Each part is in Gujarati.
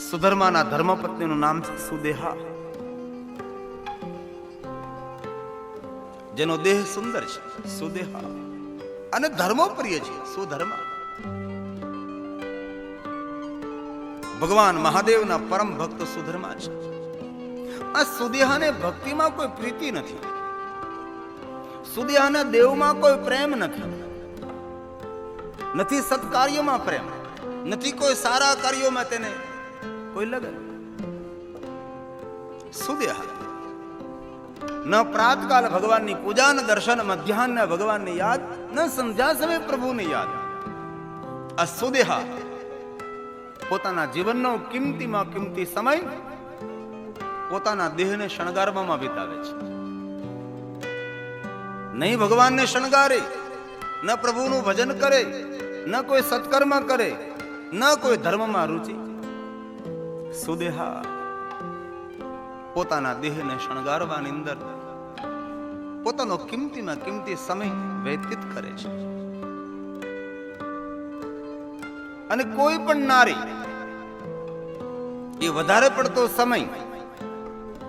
સુધર્માના ધર્મપત્નીનું નામ છે સુદેહા, જેનો દેહ સુંદર છે, સુદેહા, અને ધર્મોપ્રિય છે, સુધર્મા. ભગવાન મહાદેવના પરમ ભક્ત સુધર્મા છે. આ સુદેહાને ભક્તિમાં કોઈ પ્રીતિ નથી, સુદેહાને દેવમાં કોઈ પ્રેમ નથી, નથી સત્કાર્યમાં પ્રેમ, નથી કોઈ સારા કાર્યોમાં તેને કોઈ લગન. સુદેહા ન પ્રાતકાલ ભગવાનની પૂજા, ન દર્શન, મધ્યાહન ભગવાનની યાદ, ન સંધ્યા સમય પ્રભુની યાદ. આ સુદેહા પોતાના જીવનનો કિંમતીમાં કિંમતી સમય પોતાના દેહને શણગારવામાં વિતાવે છે. નહીં ભગવાનને શણગારે, ન પ્રભુનું ભજન કરે, ન કોઈ સત્કર્મ કરે, ન કોઈ ધર્મમાં રુચિ. સુદેહા પોતાના દેહને શણગારવાની અંદર પોતાનો કિંમતીમાં કિંમતી સમય વ્યતીત કરે છે. અને કોઈ પણ નારી એ વધારે પડતો સમય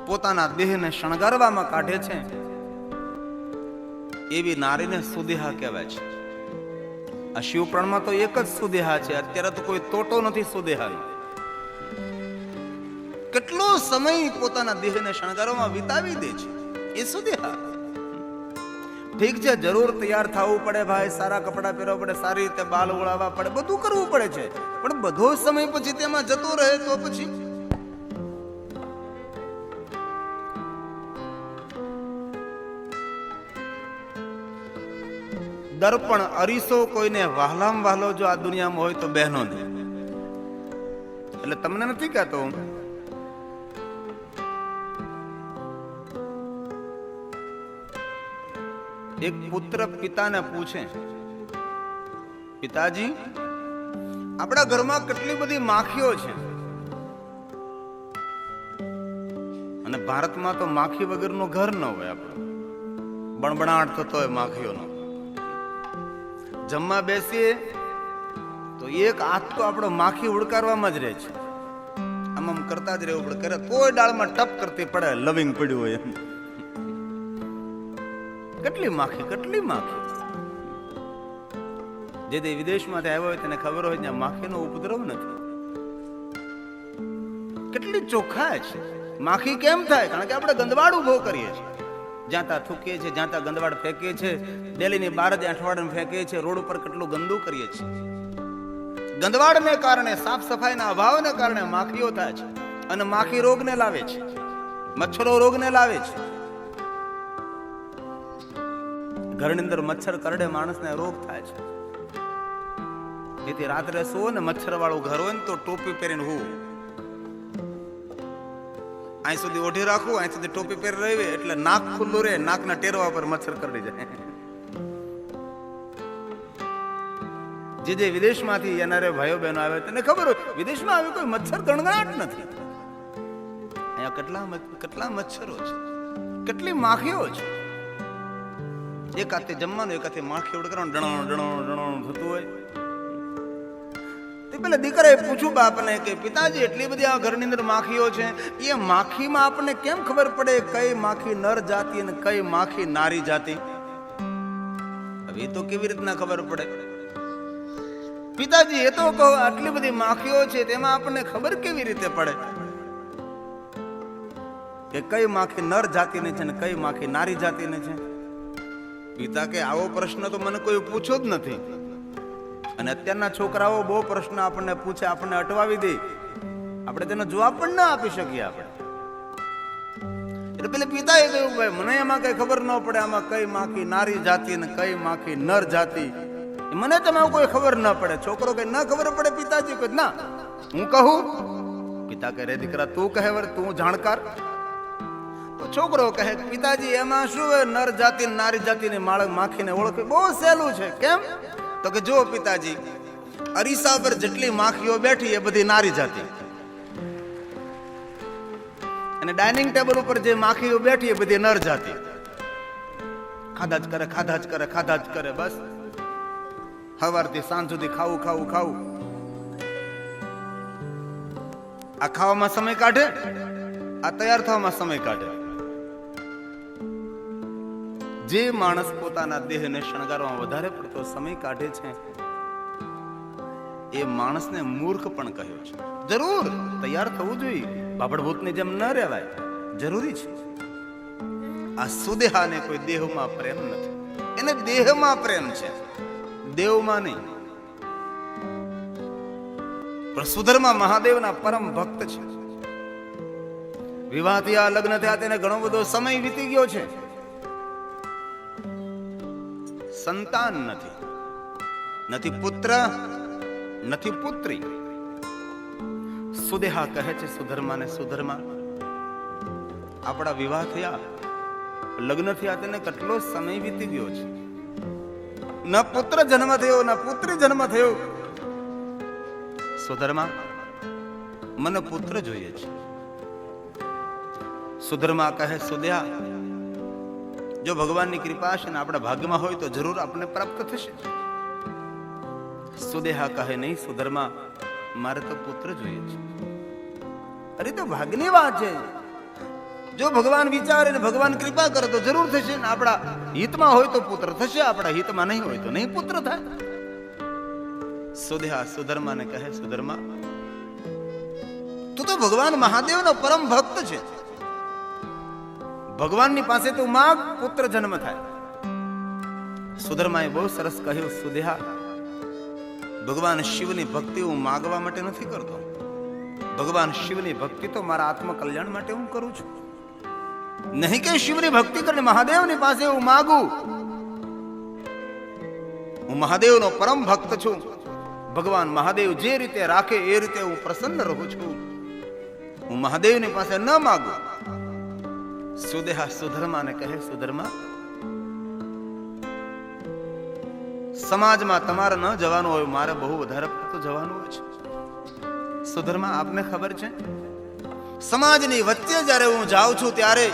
પોતાના દેહને શણગારવામાં કાઢે છે, એવી નારીને સુદેહા કહેવાય છે. આ શિવપુરાણમાં તો એક જ સુદેહા છે, અત્યારે તો કોઈ તોટો નથી સુદેહાનો. કેટલો સમય પોતાના દેહને શણગારવામાં વિતાવી દે છે એ સુદેહા. ઠીક છે, જરૂર તૈયાર થવું પડે ભાઈ, સારા કપડા પહેરવા પડે, સારી રીતે બાલ ઓળાવવા પડે, બધું કરવું પડે છે, પણ બધો સમય પછી તેમાં જતો રહે તો પછી દર્પણ અરીસો કોઈને વહાલામ વહાલો જો આ દુનિયામાં હોય તો બહેનો ને. એટલે તમને નથી કહેતો, એક પુત્ર પિતાને પૂછે, પિતાજી આપણા ઘરમાં કેટલી બધી માખીઓ છે, અને ભારતમાં તો માખી વગરનું ઘર ન હોય. આપણે બણબણાટ થતો હોય માખીઓનો. જમવા બેસીએ તો એક હાથ તો આપણો માખી ઉડકારવામાં જ રહે છે, આમ આમ કરતા જ રહેવું પડે, કરે કોઈ ડાળમાં ટપ કરતી પડે, લવિંગ પડ્યું હોય એમ. કેટલી માખી, કેટલી માખી. જે તે વિદેશમાંથી આવ્યો હોય તેને ખબર હોય ત્યાં માખીનો ઉપદ્રવ નથી. કેટલી ચોખ્ખા છે. માખી કેમ થાય? કારણ કે આપણે ગંદવાડ ઉભો કરીએ છીએ, જ્યાં ત્યાં થૂકીએ છીએ, જ્યાં ત્યાં ગંદવાડ ફેંકીએ છીએ, ડેલીની 12 અઠવાડિયે ફેંકીએ છીએ, રોડ ઉપર કેટલું ગંદુ કરીએ છીએ. ગંદવાડને કારણે, સાફ સફાઈના અભાવને કારણે માખીઓ થાય છે, અને માખી રોગને લાવે છે, મચ્છરો રોગને લાવે છે. ઘરની અંદર મચ્છર કરડે માણસને રોગ થાય છે. જેથી રાત્રે સુવો ને મચ્છર વાળું ઘર હોય ને તો ટોપી પહેરીને હું અહીં સુધી ઓઢી રાખવું, અહીં સુધી ટોપી પહેરી રહી એટલે નાક ખુલ્લું રહે, નાકના ટેરવા પર મચ્છર કરડી જાય. જે વિદેશમાંથી એનારે ભાઈઓ બહેનો આવે તેને ખબર હોય વિદેશમાં આવી કોઈ મચ્છર ગણગણાટ નથી. અહીંયા કેટલા મચ્છરો છે, કેટલી માખીઓ છે. એક હાથે જમવાનું, એક હાથે માખી ઉડકવાનું, ડણો ડણો ડણો થતું હોય. તે પેલા દીકરાએ પૂછ્યું બાપને કે પિતાજી એટલી બધી આ ઘરની અંદર માખીઓ છે, એ માખીમાં આપણને કેમ ખબર પડે કઈ માખી નર જાતિ અને કઈ માખી નારી જાતિ? હવે એ તો કેવી રીતના ખબર પડે? પિતાજી એ તો કહો, આટલી બધી માખીઓ છે તેમાં આપણને ખબર કેવી રીતે પડે કે કઈ માખી નર જાતિની છે ને કઈ માખી નારી જાતિની છે? પિતા કે આવો પ્રશ્ન તો મને કોઈ પૂછ્યો જ નથી. અને અત્યારના છોકરાઓ બહુ પ્રશ્ન આપણને પૂછે, આપણને અટવાવી દે, આપણે તેનો જવાબ પણ ના આપી શકીએ. આપણે એટલે પેલે પિતાએ કહ્યું ભાઈ મને એમાં કઈ ખબર ન પડે, આમાં કઈ માખી નારી જાતિ ને કઈ માખી નર જાતિ, મને તેમાં કોઈ ખબર ન પડે. છોકરો કઈ ના ખબર પડે? પિતાજી કહે ના હું કહું. પિતા કહે રે દીકરા તું કહે, તું જાણકાર. તો છોકરો કહે પિતાજી એમાં શું હોય, નર જાતિ નારી જાતિની માખીને ઓળખવી બહુ સહેલું છે. કેમ? તો કે જો પિતાજી, અરીસા પર જેટલી માખીઓ બેઠી એ બધી નારી જાતિ, અને ડાઇનિંગ ટેબલ ઉપર જે માખીઓ બેઠી એ બધી નર જાતિ. ખાધા જ કરે, ખાધા જ કરે, ખાધા જ કરે, બસ સવારથી સાંજ સુધી ખાવું ખાવું ખાવું. આ ખાવામાં સમય કાઢે, આ તૈયાર થવામાં સમય કાઢે. જે માણસ પોતાના દેહને શણગારવામાં વધારે પડતો સમય કાઢે છે એ માણસને મૂર્ખ પણ કહ્યો છે. જરૂર તૈયાર થવું જોઈએ, બાબડભૂતની જેમ ન રહેવાય, જરૂરી છે. આ સુદેહાને કોઈ દેહમાં પ્રેમ નથી, એને દેહમાં પ્રેમ છે, દેવમાં નહીં. પણ સુધર્મા મહાદેવના પરમ ભક્ત છે. વિવાહ થયા, લગ્ન થયા, તેને ઘણો બધો સમય વીતી ગયો છે, સંતાન નથી, નથી પુત્ર નથી પુત્રી. સુદેહા કહે છે સુધર્માને, સુધર્મા આપણા વિવાહ થયા, લગ્ન થયા, તેને કેટલો સમય વીતી ગયો છે, ન પુત્ર જન્મ થયો ન પુત્રી જન્મ થયો. સુધર્મા મને પુત્ર જોઈએ છે. સુધર્મા કહે સુદેહા જો ભગવાનની કૃપા છે ને આપણા ભાગ્યમાં હોય તો જરૂર આપણને પ્રાપ્ત થશે. સુદેહા કહે નહીં સુધર્મા મારે તો પુત્ર જોઈએ છે. અરે તો ભાગ્યની વાત છે, જો ભગવાન વિચારે ને ભગવાન કૃપા કરે તો જરૂર થશે ને આપણા હિતમાં હોય તો પુત્ર થશે, આપણા હિતમાં નહીં હોય તો નહીં પુત્ર થાય. સુદેહા સુધર્માને કહે સુધર્મા તું તો ભગવાન મહાદેવનો પરમ ભક્ત છે, ભગવાનની પાસે તું માગ પુત્ર જન્મ થાય. સુધર્માએ બહુ સરસ કહ્યું સુદેહા ભગવાન શિવની ભક્તિ હું માગવા માટે નથી કરતો, ભગવાન શિવની ભક્તિ તો મારા આત્મકલ્યાણ માટે હું કરું છું. નહીં કે શિવની ભક્તિ કરીને મહાદેવની પાસે હું માગું. હું મહાદેવનો પરમ ભક્ત છું, ભગવાન મહાદેવ જે રીતે રાખે એ રીતે હું પ્રસન્ન રહું છું, હું મહાદેવની પાસે ન માગું. સુદેહા સુધર્માને કહે સુધર્મા સમાજમાં તમારે ન જવાનું હોય, મારે બહુ વધારે પડતું જવાનું હોય છે. સુધર્મા આપને ખબર છે સમાજની વચ્ચે જ્યારે હું જાઉં છું ત્યારે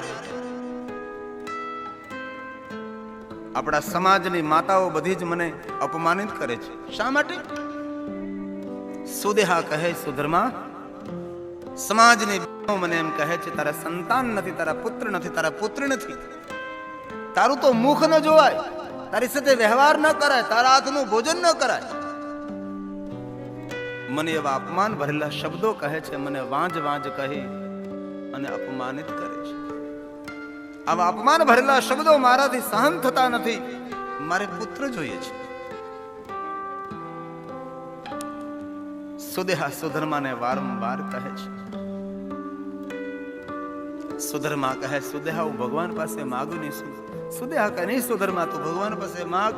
આપણા સમાજની માતાઓ બધી જ મને અપમાનિત કરે છે. શા માટે? સુદેહા કહે સુધર્મા સમાજની બહેનો મને એમ કહે છે તારા સંતાન નથી, તારા પુત્ર નથી, તારા પુત્રી નથી, તારું તો મુખ ન જોવાય, તારી સાથે વ્યવહાર ન કરાય, તારા હાથનું ભોજન ન કરાય. મને એવા અપમાન ભરેલા શબ્દો કહે છે, મને વાંજ વાંજ કહી અને અપમાનિત કરે છે. આવા અપમાન ભરેલા શબ્દો મારાથી સહન થતા નથી, મારે પુત્ર જોઈએ છે. સુદેહા સુધર્માને વારંવાર કહે છે. સુધર્મા કહે સુદેહા હું ભગવાન પાસે માગું નહીં. સુદેહા કહે નહીં સુધર્મા તું ભગવાન પાસે માગ.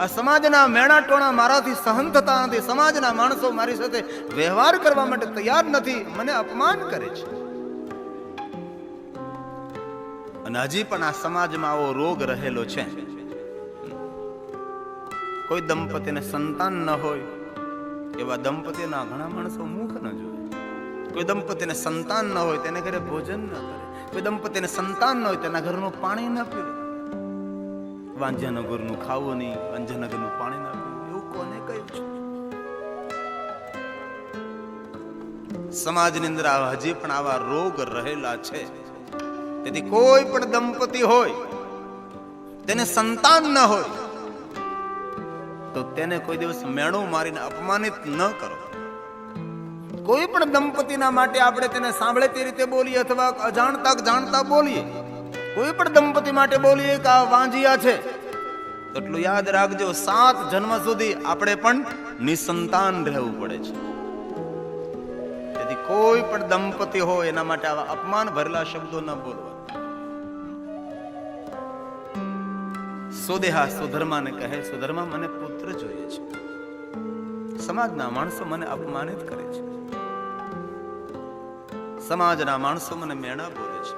આ સમાજના મેણા ટોણા મારાથી સહન થતા નથી, સમાજના માણસો મારી સાથે વ્યવહાર કરવા માટે તૈયાર નથી, મને અપમાન કરે છે. અને હજી પણ આ સમાજમાં આવો રોગ રહેલો છે. કોઈ દંપતીને સંતાન ન હોય એવા દંપતીના ઘણા માણસો મુખ ન જોવે. કોઈ દંપતીને સંતાન ન હોય તેને ઘરે ભોજન ન કરે, કોઈ દંપતીને સંતાન ન હોય તેના ઘરનું પાણી ન પીવે. વાંજ્યાનગરનું ખાવું નહીં, વાંજ્યાનગરનું પાણી ન પીવું, એવું કોને કહ્યું છે? સમાજની અંદર હજી પણ આવા રોગ રહેલા છે. તેથી કોઈ પણ દંપતી હોય તેને સંતાન ન હોય તો તેને કોઈ દિવસ મેણું મારીને અપમાનિત ન કરો. કોઈ પણ દંપતીના માટે આપણે તેને સાંભળે તે રીતે બોલીએ અથવા અજાણતા જાણતા બોલીએ, કોઈ પણ દંપતી માટે બોલીએ કે આ વાંજિયા છે તો એટલું યાદ રાખજો 7 જન્મ સુધી આપણે પણ નિસંતાન રહેવું પડે છે. તેથી કોઈ પણ દંપતી હોય એના માટે આવા અપમાન ભરેલા શબ્દો ન બોલવા. સુદેહા સુધર્માને કહે સુધર્મા મને પુત્ર જોઈએ છે, સમાજના માણસો મને અપમાનિત કરે છે, સમાજના માણસો મને મેણા બોલે છે.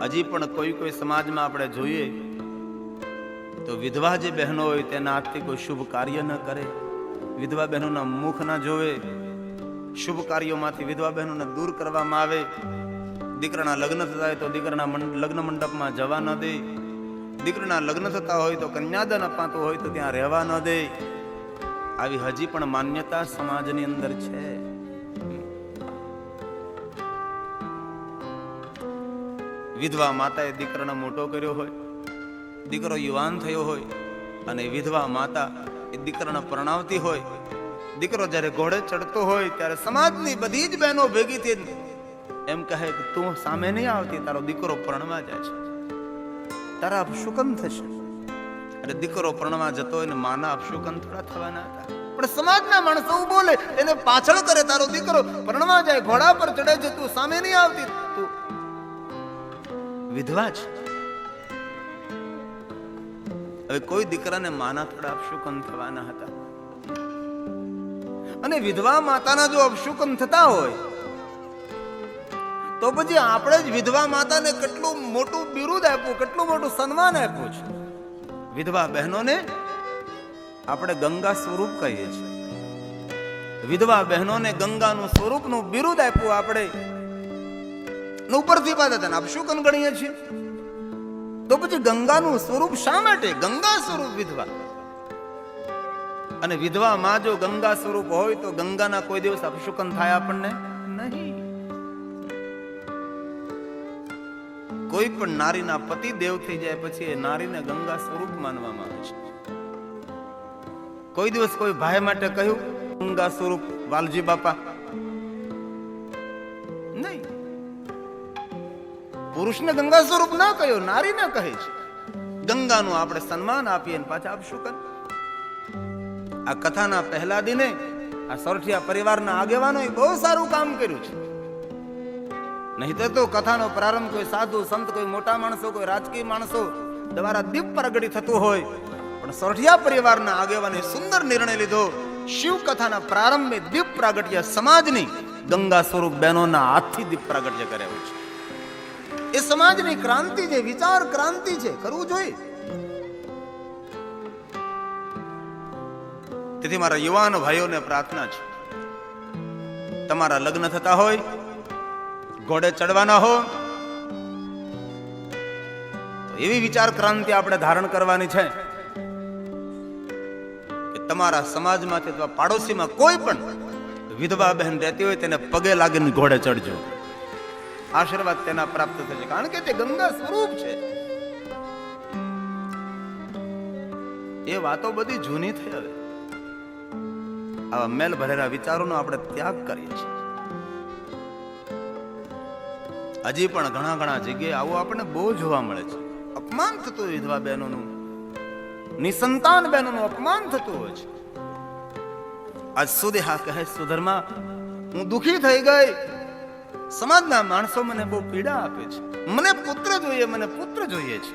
હજી પણ કોઈ સમાજમાં આપણે જોઈએ તો વિધવા જે બહેનો હોય તેના હાથથી કોઈ શુભ કાર્ય ન કરે, વિધવા બહેનોના મુખ ના જોવે, શુભ કાર્યોમાંથી વિધવા બહેનોને દૂર કરવામાં આવે. દીકરાના લગ્ન થતા હોય તો દીકરાના લગ્ન મંડપમાં જવા ન દે, દીકરીના લગ્ન થતા હોય તો કન્યાદાન અપાતું હોય તો ત્યાં રહેવા ન દે. આવી હજી પણ માન્યતા સમાજની અંદર છે. વિધવા માતાએ દીકરાને મોટો કર્યો હોય, દીકરો યુવાન થયો હોય અને વિધવા માતા એ દીકરાને પરણાવતી હોય, દીકરો જ્યારે ઘોડે ચડતો હોય ત્યારે સમાજની બધી જ બહેનો ભેગી થઈ એમ કહે કે તું સામે નહીં આવતી, તારો દીકરો પરણવા જાય છે, તારા અપશુકન થશે. અને દીકરો પરણવા જતો હોય ને માના અપશુકન થોડા થવાના હતા, પણ સમાજના માણસો બોલે એને પાછળ કરે, તારો દીકરો પરણવા જાય, ઘોડા પર ચડે છે, તું સામે નહીં આવતી, તું વિધવા છે. હવે કોઈ દીકરાને માના થોડા અપશુકન થવાના હતા. અને વિધવા માતાના જો અપશુકન થતા હોય તો પછી આપણે જ વિધવા માતાને કેટલું મોટું બિરુદ આપ્યું, કેટલું મોટું સન્માન આપ્યું છે. વિધવા બહેનોને આપણે ગંગા સ્વરૂપ કહીએ છીએ. વિધવા બહેનોને ગંગાનું સ્વરૂપનું બિરુદ આપ્યું આપણે, ઉપરથી પાછા તેને અપશુકન ગણીએ છીએ. તો પછી ગંગાનું સ્વરૂપ શા માટે? ગંગા સ્વરૂપ વિધવા. અને વિધવા માં જો ગંગા સ્વરૂપ હોય તો ગંગાના કોઈ દિવસ અપશુકન થાય આપણને નહીં. કોઈ પણ નારીના પતિ દેવ થઈ જાય પછી એ નારીને ગંગા સ્વરૂપ માનવામાં આવે છે. કોઈ દિવસ કોઈ ભાઈ માટે કહ્યું ગંગા સ્વરૂપ વાલજી બાપા? નહીં. પુરુષને ગંગા સ્વરૂપ ના કહ્યો, નારીને કહે છે. ગંગાનું આપણે સન્માન આપીએ ને પાછા આપશુકન. આ કથાના પહેલા દિને આ સોરઠિયા પરિવારના આગેવાનોએ બહુ સારું કામ કર્યું છે. નહીતર તો કથાનો પ્રારંભ કોઈ સાધુ સંત, કોઈ મોટા માણસો, કોઈ રાજકીય માણસો દ્વારા દીપ પ્રગટી થતું હોય, પણ સોરઠિયા પરિવારના આગેવાને સુંદર નિર્ણય લીધો. શિવ કથાના પ્રારંભે દીપ પ્રાગટ્ય સમાજની ગંગા સ્વરૂપ બહેનોના હાથથી દીપ પ્રાગટ્ય કરાવ્યું છે. એ સમાજની ક્રાંતિ છે, વિચાર ક્રાંતિ છે, કરવું જોઈએ. તેથી મારા યુવાન ભાઈઓને પ્રાર્થના છે, તમારા લગ્ન થતા હોય, ઘોડે ચડવાના હો, તો એવી વિચાર ક્રાંતિ આપણે ધારણ કરવાની છે કે તમારા સમાજમાંથી અથવા પાડોશીમાં કોઈ પણ વિધવા બહેન રહેતી હોય તેને પગે લાગીને ઘોડે ચડજો. આશીર્વાદ તેના પ્રાપ્ત થશે, કારણ કે તે ગંગા સ્વરૂપ છે. એ વાતો બધી જૂની થઈ. હવે આવા મેલ ભરેલા વિચારોનો આપણે ત્યાગ કરીએ છીએ. હજી પણ ઘણા જગ્યાએ આવું આપણને બહુ જોવા મળે છે. અપમાન થતું વિધવા બહેનોનું, નિસંતાન બહેનોનું અપમાન થતું હોય છે. આજ સુધી હા કહે સુધર્મા, હું દુખી થઈ ગઈ, સમાજના માણસો મને બહુ પીડા આપે છે, મને પુત્ર જોઈએ, મને પુત્ર જોઈએ છે.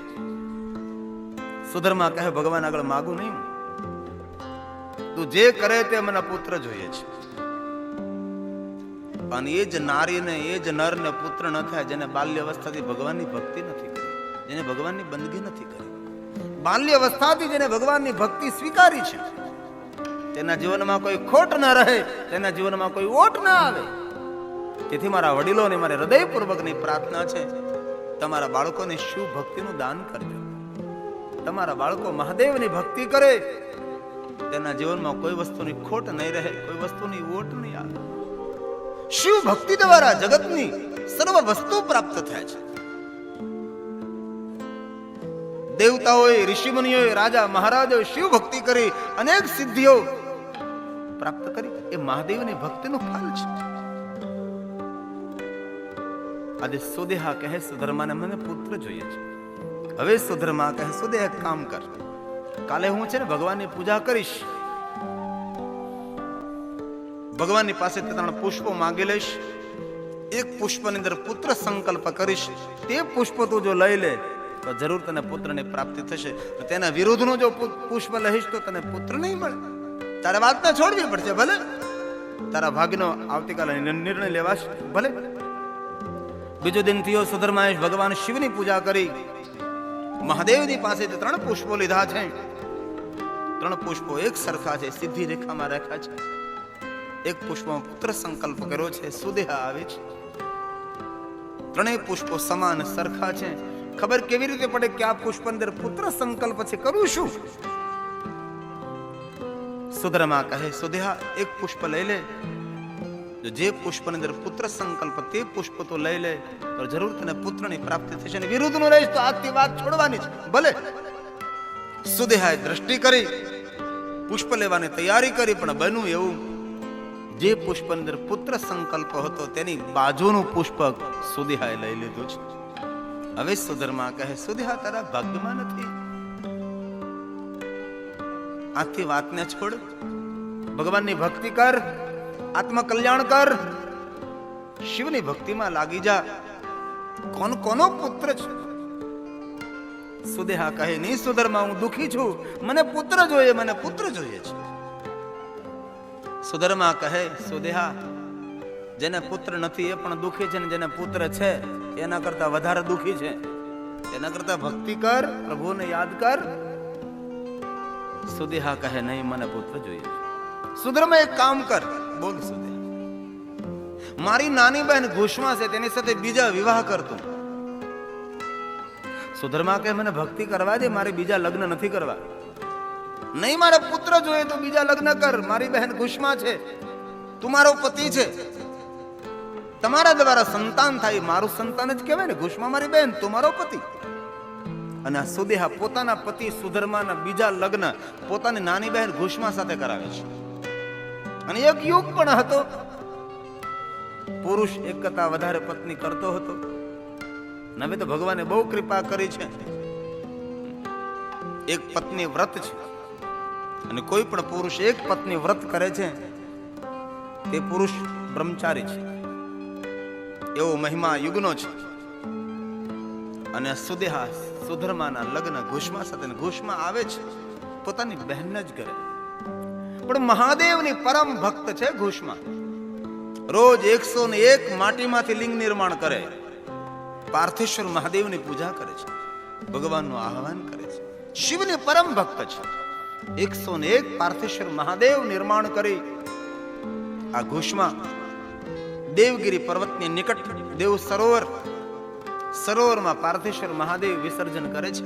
સુધર્મા કહે ભગવાન આગળ માગું નહીં, તું જે કરે તે મને પુત્ર જોઈએ છે. અને એ જ નારીને, એ જ નરને પુત્ર ન થાય જેને બાલ્ય અવસ્થાથી ભગવાનની ભક્તિ નથી કરી, જેને ભગવાનની બંદગી નથી કરી. બાલ્ય અવસ્થાથી જેને ભગવાનની ભક્તિ સ્વીકારી છે, તેના જીવનમાં કોઈ ખોટ ન રહે, તેના જીવનમાં કોઈ ઓટ ન આવે. તેથી મારા વડીલોને મારે હૃદયપૂર્વકની પ્રાર્થના છે, તમારા બાળકોને શિવ ભક્તિનું દાન કરજો. તમારા બાળકો મહાદેવની ભક્તિ કરે, તેના જીવનમાં કોઈ વસ્તુની ખોટ નહીં રહે, કોઈ વસ્તુની ઓટ નહીં આવે. શિવ ભક્તિ દ્વારા જગતની સર્વ વસ્તુ પ્રાપ્ત થાય છે. દેવતાઓએ, ઋષિમુનિઓએ, રાજા મહારાજોએ શિવ ભક્તિ કરી અનેક સિદ્ધિઓ પ્રાપ્ત કરી. એ મહાદેવની ભક્તિનું ફળ છે. આજે સુદેહા કહે સુધર્માને મને પુત્ર જોઈએ છે. હવે સુધર્મા કહે સુદેહ એક કામ કર, કાલે હું છે ને ભગવાનની પૂજા કરીશ, ભગવાનની પાસે 3 પુષ્પો માંગી લઈશ, એક પુષ્પની અંદર પુત્ર સંકલ્પ કરીશ. તે પુષ્પ તું જો લઈ લે તો જરૂર તને પુત્રની પ્રાપ્તિ થશે. તેના વિરુદ્ધનું જો પુષ્પ લઈશ તો તને પુત્ર નહીં મળે. તારે વાતને છોડવી પડશે. ભલે તારા ભાગ્યનો આવતીકાલે નિર્ણય લેવાશે. ભલે. બીજો દિન થયો, સુધર્માએ ભગવાન શિવની પૂજા કરી, મહાદેવની પાસેથી 3 પુષ્પો લીધા છે. 3 પુષ્પો એક સરખા છે, સીધી રેખામાં રાખ્યા છે. એક પુષ્પમાં પુત્ર સંકલ્પ કર્યો છે. સુદેહા આવે છે. 3 પુષ્પો સમાન સરખા છે. ખબર કેવી રીતે પડે કે આ પુષ્પ અંદર પુત્ર સંકલ્પ છે? કરું શું? સુધર્મા કહે સુદેહા એક પુષ્પ લઈ લે, જો જે પુષ્પની અંદર પુત્ર સંકલ્પ, તે પુષ્પ તો લઈ લે તો જરૂર તને પુત્રની પ્રાપ્તિ થશે. અને વિરુદ્ધનું લઈશ તો આજથી વાત છોડવાની છે. ભલે સુદેહાએ દ્રષ્ટિ કરી, પુષ્પ લેવાની તૈયારી કરી, પણ બન્યું એવું, જે પુષ્પની અંદર પુત્ર સંકલ્પ હતો તેની બાજુનું પુષ્પ સુદેહાએ લઈ લીધું છે. હવે સુધર્મા કહે, સુદેહા તારા ભાગ્યમાં નથી, આથી વાતને છોડ, ભગવાનની ભક્તિ કર, આત્મકલ્યાણ કર, શિવની ભક્તિમાં લાગી જા. કોનો પુત્ર છે? સુદેહા કહે, નહીં સુધર્મા, હું દુખી છું, મને પુત્ર જોઈએ, મને પુત્ર જોઈએ છે. સુધર્મા કહે, સુદેહા, જેને પુત્ર નથી એ પણ દુખી છે, ને જેને પુત્ર છે એના કરતા વધારે દુખી છે. એના કરતા ભક્તિ કર, પ્રભુને યાદ કર. સુદેહા કહે, નહીં, મને પુત્ર જોઈએ. સુધર્મા એક કામ કર. બોલ સુદેહા, મારી નાની બહેન ઘુષ્મા છે, તેની સાથે બીજા વિવાહ કરતો. સુધર્મા કહે, મને ભક્તિ કરવા દે, મારે બીજા લગ્ન નથી કરવા. નહીં, મારે પુત્ર જોઈએ તો બીજા લગ્ન કર. મારી બહેન ઘુષ્મા છે, તું મારો પતિ છે, તમારા દ્વારા સંતાન થાય, મારું સંતાન જ કહેવાય ને. ઘુષ્મા મારી બહેન, તું મારો પતિ. અને આ સુદેહા પોતાના પતિ સુધર્માના બીજા લગ્ન પોતાની નાની બહેન ઘુષ્મા સાથે કરાવે છે. અને એક યુગ પણ હતો, પુરુષ એક કરતા વધારે પત્ની કરતો હતો. હવે તો ભગવાને બહુ કૃપા કરી છે, એક પત્ની વ્રત છે. અને કોઈ પણ પુરુષ એક પત્ની વ્રત કરે છે તે પુરુષ બ્રહ્મચારી છે. એવો મહિમા યુગનો છે. અને સુદેહા સુધર્માના લગ્ન ઘુષ્મા સાથે, ઘુષ્મા આવે છે પોતાની બહેન જ કરે. પણ મહાદેવની પરમ ભક્ત છે ઘુષ્મા. રોજ 101 માટીમાંથી લિંગ નિર્માણ કરે, પાર્થેશ્વર મહાદેવની પૂજા કરે છે, ભગવાનનું આહવાન કરે છે. શિવની પરમ ભક્ત છે. 101 પાર્થેશ્વર મહાદેવ નિર્માણ કરી આ ઘુષ્મા દેવગીરી પર્વતની નિકટ દેવ સરોવરમાં પાર્થેશ્વર મહાદેવ વિસર્જન કરે છે.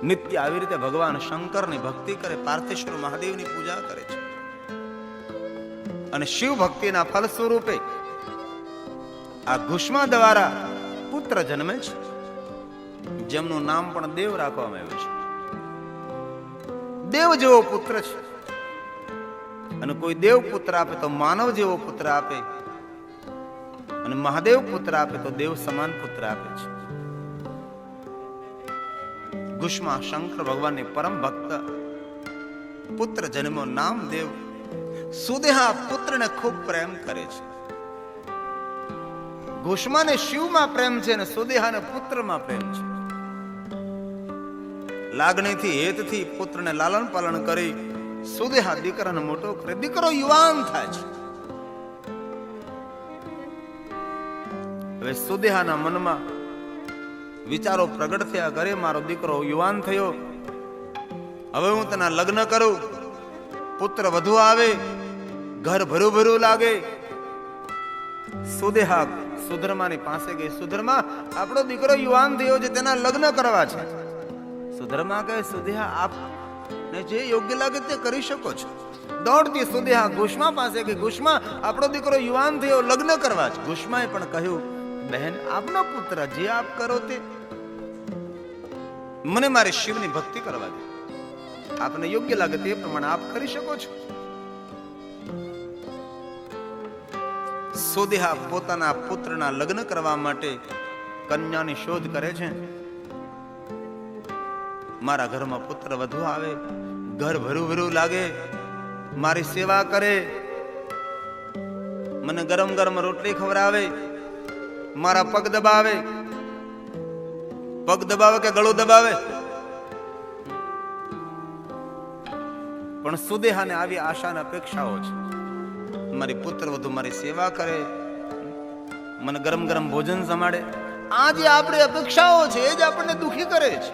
નિત્ય આવી રીતે ભગવાન શંકરની ભક્તિ કરે, પાર્થેશ્વર મહાદેવની પૂજા કરે છે. અને શિવ ભક્તિના ફલ સ્વરૂપે આ ઘુષ્મા દ્વારા પુત્ર જન્મે છે, જેમનું નામ પણ દેવ રાખવામાં આવ્યું છે. દેવ જેવો પુત્ર છે. અને કોઈ દેવ પુત્ર આપે તો માનવ જેવો પુત્ર આપે, અને મહાદેવ પુત્ર આપે તો દેવ સમાન પુત્ર આપે છે. ઘુષ્મા શંકર ભગવાનની પરમ ભક્ત, પુત્ર જન્મો, નામ દેવ. સુદેહા પુત્રને ખૂબ પ્રેમ કરે છે. ઘુષ્માને શિવમાં પ્રેમ છે અને સુદેહાને પુત્રમાં પ્રેમ છે. લાગણીથી, હેતથી પુત્રને લાલન પાલન કરી સુદેહા દીકરાને મોટો કરે. દીકરો યુવાન થાય છે. હવે સુદેહાના મનમાં વિચારો પ્રગટ થયા કરે, મારો દીકરો યુવાન થયો, હવે હું તેના લગ્ન કરું, પુત્ર વધુ આવે, ઘર ભરું ભરું લાગે. સુદેહા સુધર્માની પાસે ગઈ. સુધર્મા, આપણો દીકરો યુવાન થયો છે, તેના લગ્ન કરવા છે. સુધર્મા કહે, સુદેહા, આપને જે યોગ્ય લાગે તે કરી શકો છો. દોડતી સુદેહા ઘુષ્મા પાસે ગઈ. ઘુષ્મા, આપણો દીકરો યુવાન થયો, લગ્ન કરવા છે. ઘુષ્માએ પણ કહ્યું, બહેન, આપનો પુત્ર જે આપ કરો તે, મને મારી શિવની ભક્તિ કરવા દે. આપને યોગ્ય લાગે તે પ્રમાણે આપ કરી શકો છો. સુદેહા પોતાના પુત્રના લગ્ન કરવા માટે કન્યાની શોધ કરે છે. મારા ઘરમાં પુત્ર વધુ આવે, ઘર ભરું ભરું લાગે, મારી સેવા કરે, મને ગરમ ગરમ રોટલી ખવડાવે, મારા પગ દબાવે. પગ દબાવે કે ગળું દબાવે? પણ સુદેહાને આવી આશા અને અપેક્ષાઓ છે. મારી પુત્ર વધુ મારી સેવા કરે, મને ગરમ ગરમ ભોજન જમાડે. આ જે આપણી અપેક્ષાઓ છે એ જ આપણને દુખી કરે છે.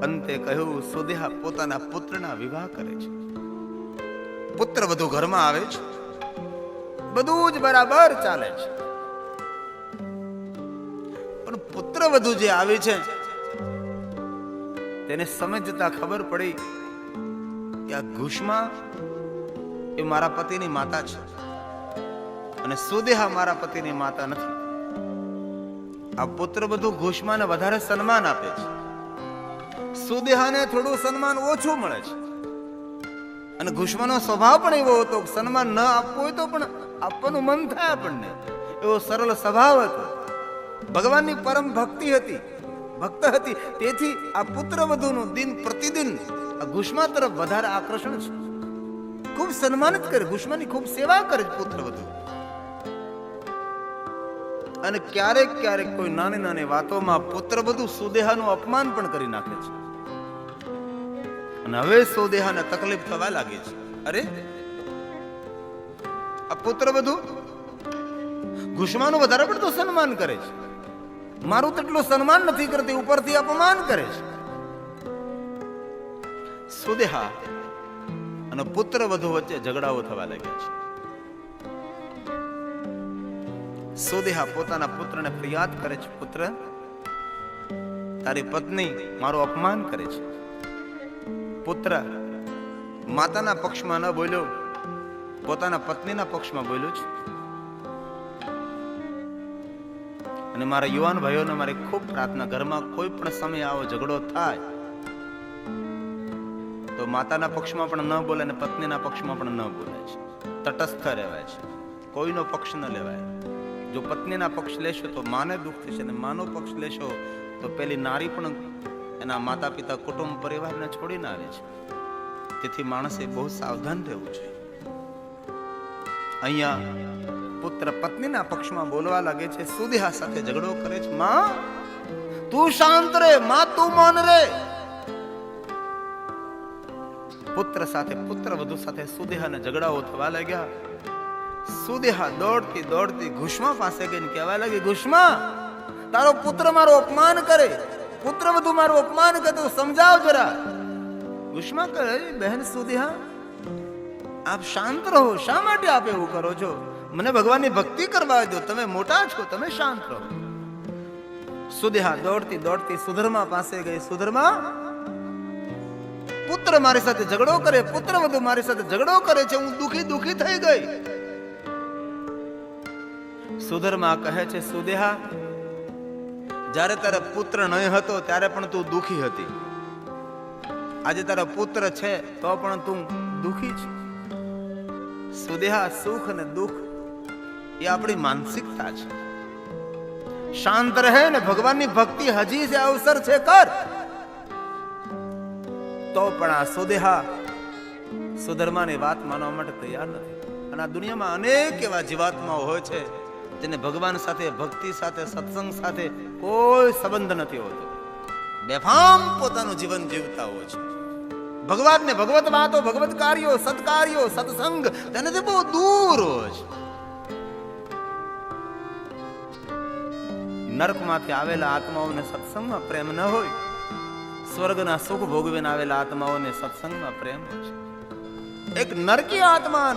અંતે કહ્યું, સુદેહા પોતાના પુત્રના વિવાહ કરે છે. પુત્ર વધુ ઘરમાં આવે છે, બધું જ બરાબર ચાલે છે. પણ પુત્ર વધુ જે આવી છે તેને સમય જતા ખબર પડી કે આ ઘુષ્મા એ મારા પતિની માતા છે અને સુદેહા મારા પતિની માતા નથી. આ પુત્ર બધું ઘુષ્માને વધારે સન્માન આપે છે, સુદેહાને થોડું સન્માન ઓછું મળે છે. અને ઘુષ્માનો સ્વભાવ પણ એવો હતો કે સન્માન ન આપવું હોય તો પણ આપવાનું મન થાય આપણને, એવો સરળ સ્વભાવ હતો. ભગવાનની પરમ ભક્તિ હતી, ભક્ત હતી. તેથી આ પુત્ર વધુનું દિન પ્રતિદિન આ ઘુષ્મા તરફ વધારે આકર્ષણ છે. ખૂબ સન્માનિત કરે, ઘુષ્માની ખૂબ સેવા કરે પુત્ર વધુ. અને ક્યારેક ક્યારેક કોઈ નાની નાની વાતોમાં પુત્ર બધું સુદેહાનું અપમાન પણ કરી નાખે છે. અને હવે સુદેહાને તકલીફ થવા લાગી છે. અરે આ પુત્ર બધું ઘુષ્માનું વધારે પડતું સન્માન કરે છે, મારું તેટલું સન્માન નથી કરતી, ઉપરથી અપમાન કરે છે. સુદેહા અને પુત્ર વધુ વચ્ચે ઝઘડાઓ થવા લાગ્યા છે. સુદેહા પોતાના પુત્રને ફરિયાદ કરે છે, પુત્ર તારી પત્ની મારું અપમાન કરે છે. પુત્ર માતાના પક્ષમાં ન બોલ્યો, પોતાના પત્નીના પક્ષમાં બોલ્યો છે. અને મારા યુવાન ભાઈઓને મારી ખૂબ પ્રાર્થના, ઘરમાં કોઈ પણ સમય આવો ઝઘડો થાય તો માતાના પક્ષમાં પણ ન બોલે અને પત્નીના પક્ષમાં પણ ન બોલે છે. તટસ્થ રહેવાય છે, કોઈનો પક્ષ ન લેવાય. જો પત્નીના પક્ષ લેશો તો માને દુઃખ થશે, અને માનો પક્ષ લેશો તો પેલી નારી પણ એના માતા પિતા કુટુંબ પરિવારને છોડીને આવે છે. તેથી માણસે બહુ સાવધાન રહેવું જોઈએ. અહીંયા પુત્ર પત્નીના પક્ષમાં બોલવા લાગે છે, સુદેહા સાથે ઝઘડો કરે છે. માં તું શાંત રે, માં તું મૌન રે. પુત્ર સાથે, પુત્ર વધુ સાથે સુદેહાને ઝઘડાઓ થવા લાગ્યા. સુદેહા દોડતી દોડતી ઘુષ્મા પાસે ગઈને કહેવા લાગી, ઘુષ્મા તારો પુત્ર મારું અપમાન કરે, પુત્ર વધુ મારું અપમાન કરે, તું સમજાવ જરા. ઘુષ્મા કહે, બહેન સુદેહા આપ શાંત રહો, શા માટે આપ એવું કરો છો? મને ભગવાનની ભક્તિ કરવા દો, તમે મોટા છો, તમે શાંત રહો. સુદેહા દોડતી દોડતી સુધર્મા પાસે ગઈ. સુધર્મા પુત્ર મારી સાથે ઝઘડો કરે, પુત્ર વધુ મારી સાથે ઝઘડો કરે છે, હું દુખી દુખી થઈ ગઈ. સુધર્મા કહે છે, સુદેહા જ્યારે તારા પુત્ર નહીં હતો ત્યારે પણ તું દુખી હતી, આજે તારા પુત્ર છે તો પણ તું દુખી છે. સુદેહા સુખ અને દુઃખ એ આપણી માનસિકતા છે. શાંત રહે ને ભગવાનની ભક્તિ હજી જે અવસર છે કર. તો પણ આ સુદેહા સુધર્માની વાત માનવા માટે તૈયાર નથી. અને આ દુનિયામાં અનેક એવા જીવાત્માઓ હોય છે જેને ભગવાન સાથે, ભક્તિ સાથે, સત્સંગ સાથે કોઈ સંબંધ નથી હોતો. બેફામ પોતાનું જીવન જીવતા હોય છે. ભગવાન ને ભગવત વાતો, ભગવત કાર્યો, સત્કાર્યો, સત્સંગ તેનાથી બહુ દૂર હોય છે. નરકમાંથી આવેલા આત્માઓને સત્સંગમાં પ્રેમ ન હોય, સ્વર્ગના સુખ ભોગવીને આવેલા આત્માઓને સત્સંગમાં પ્રેમ હોય છે. એક નરકી આત્મા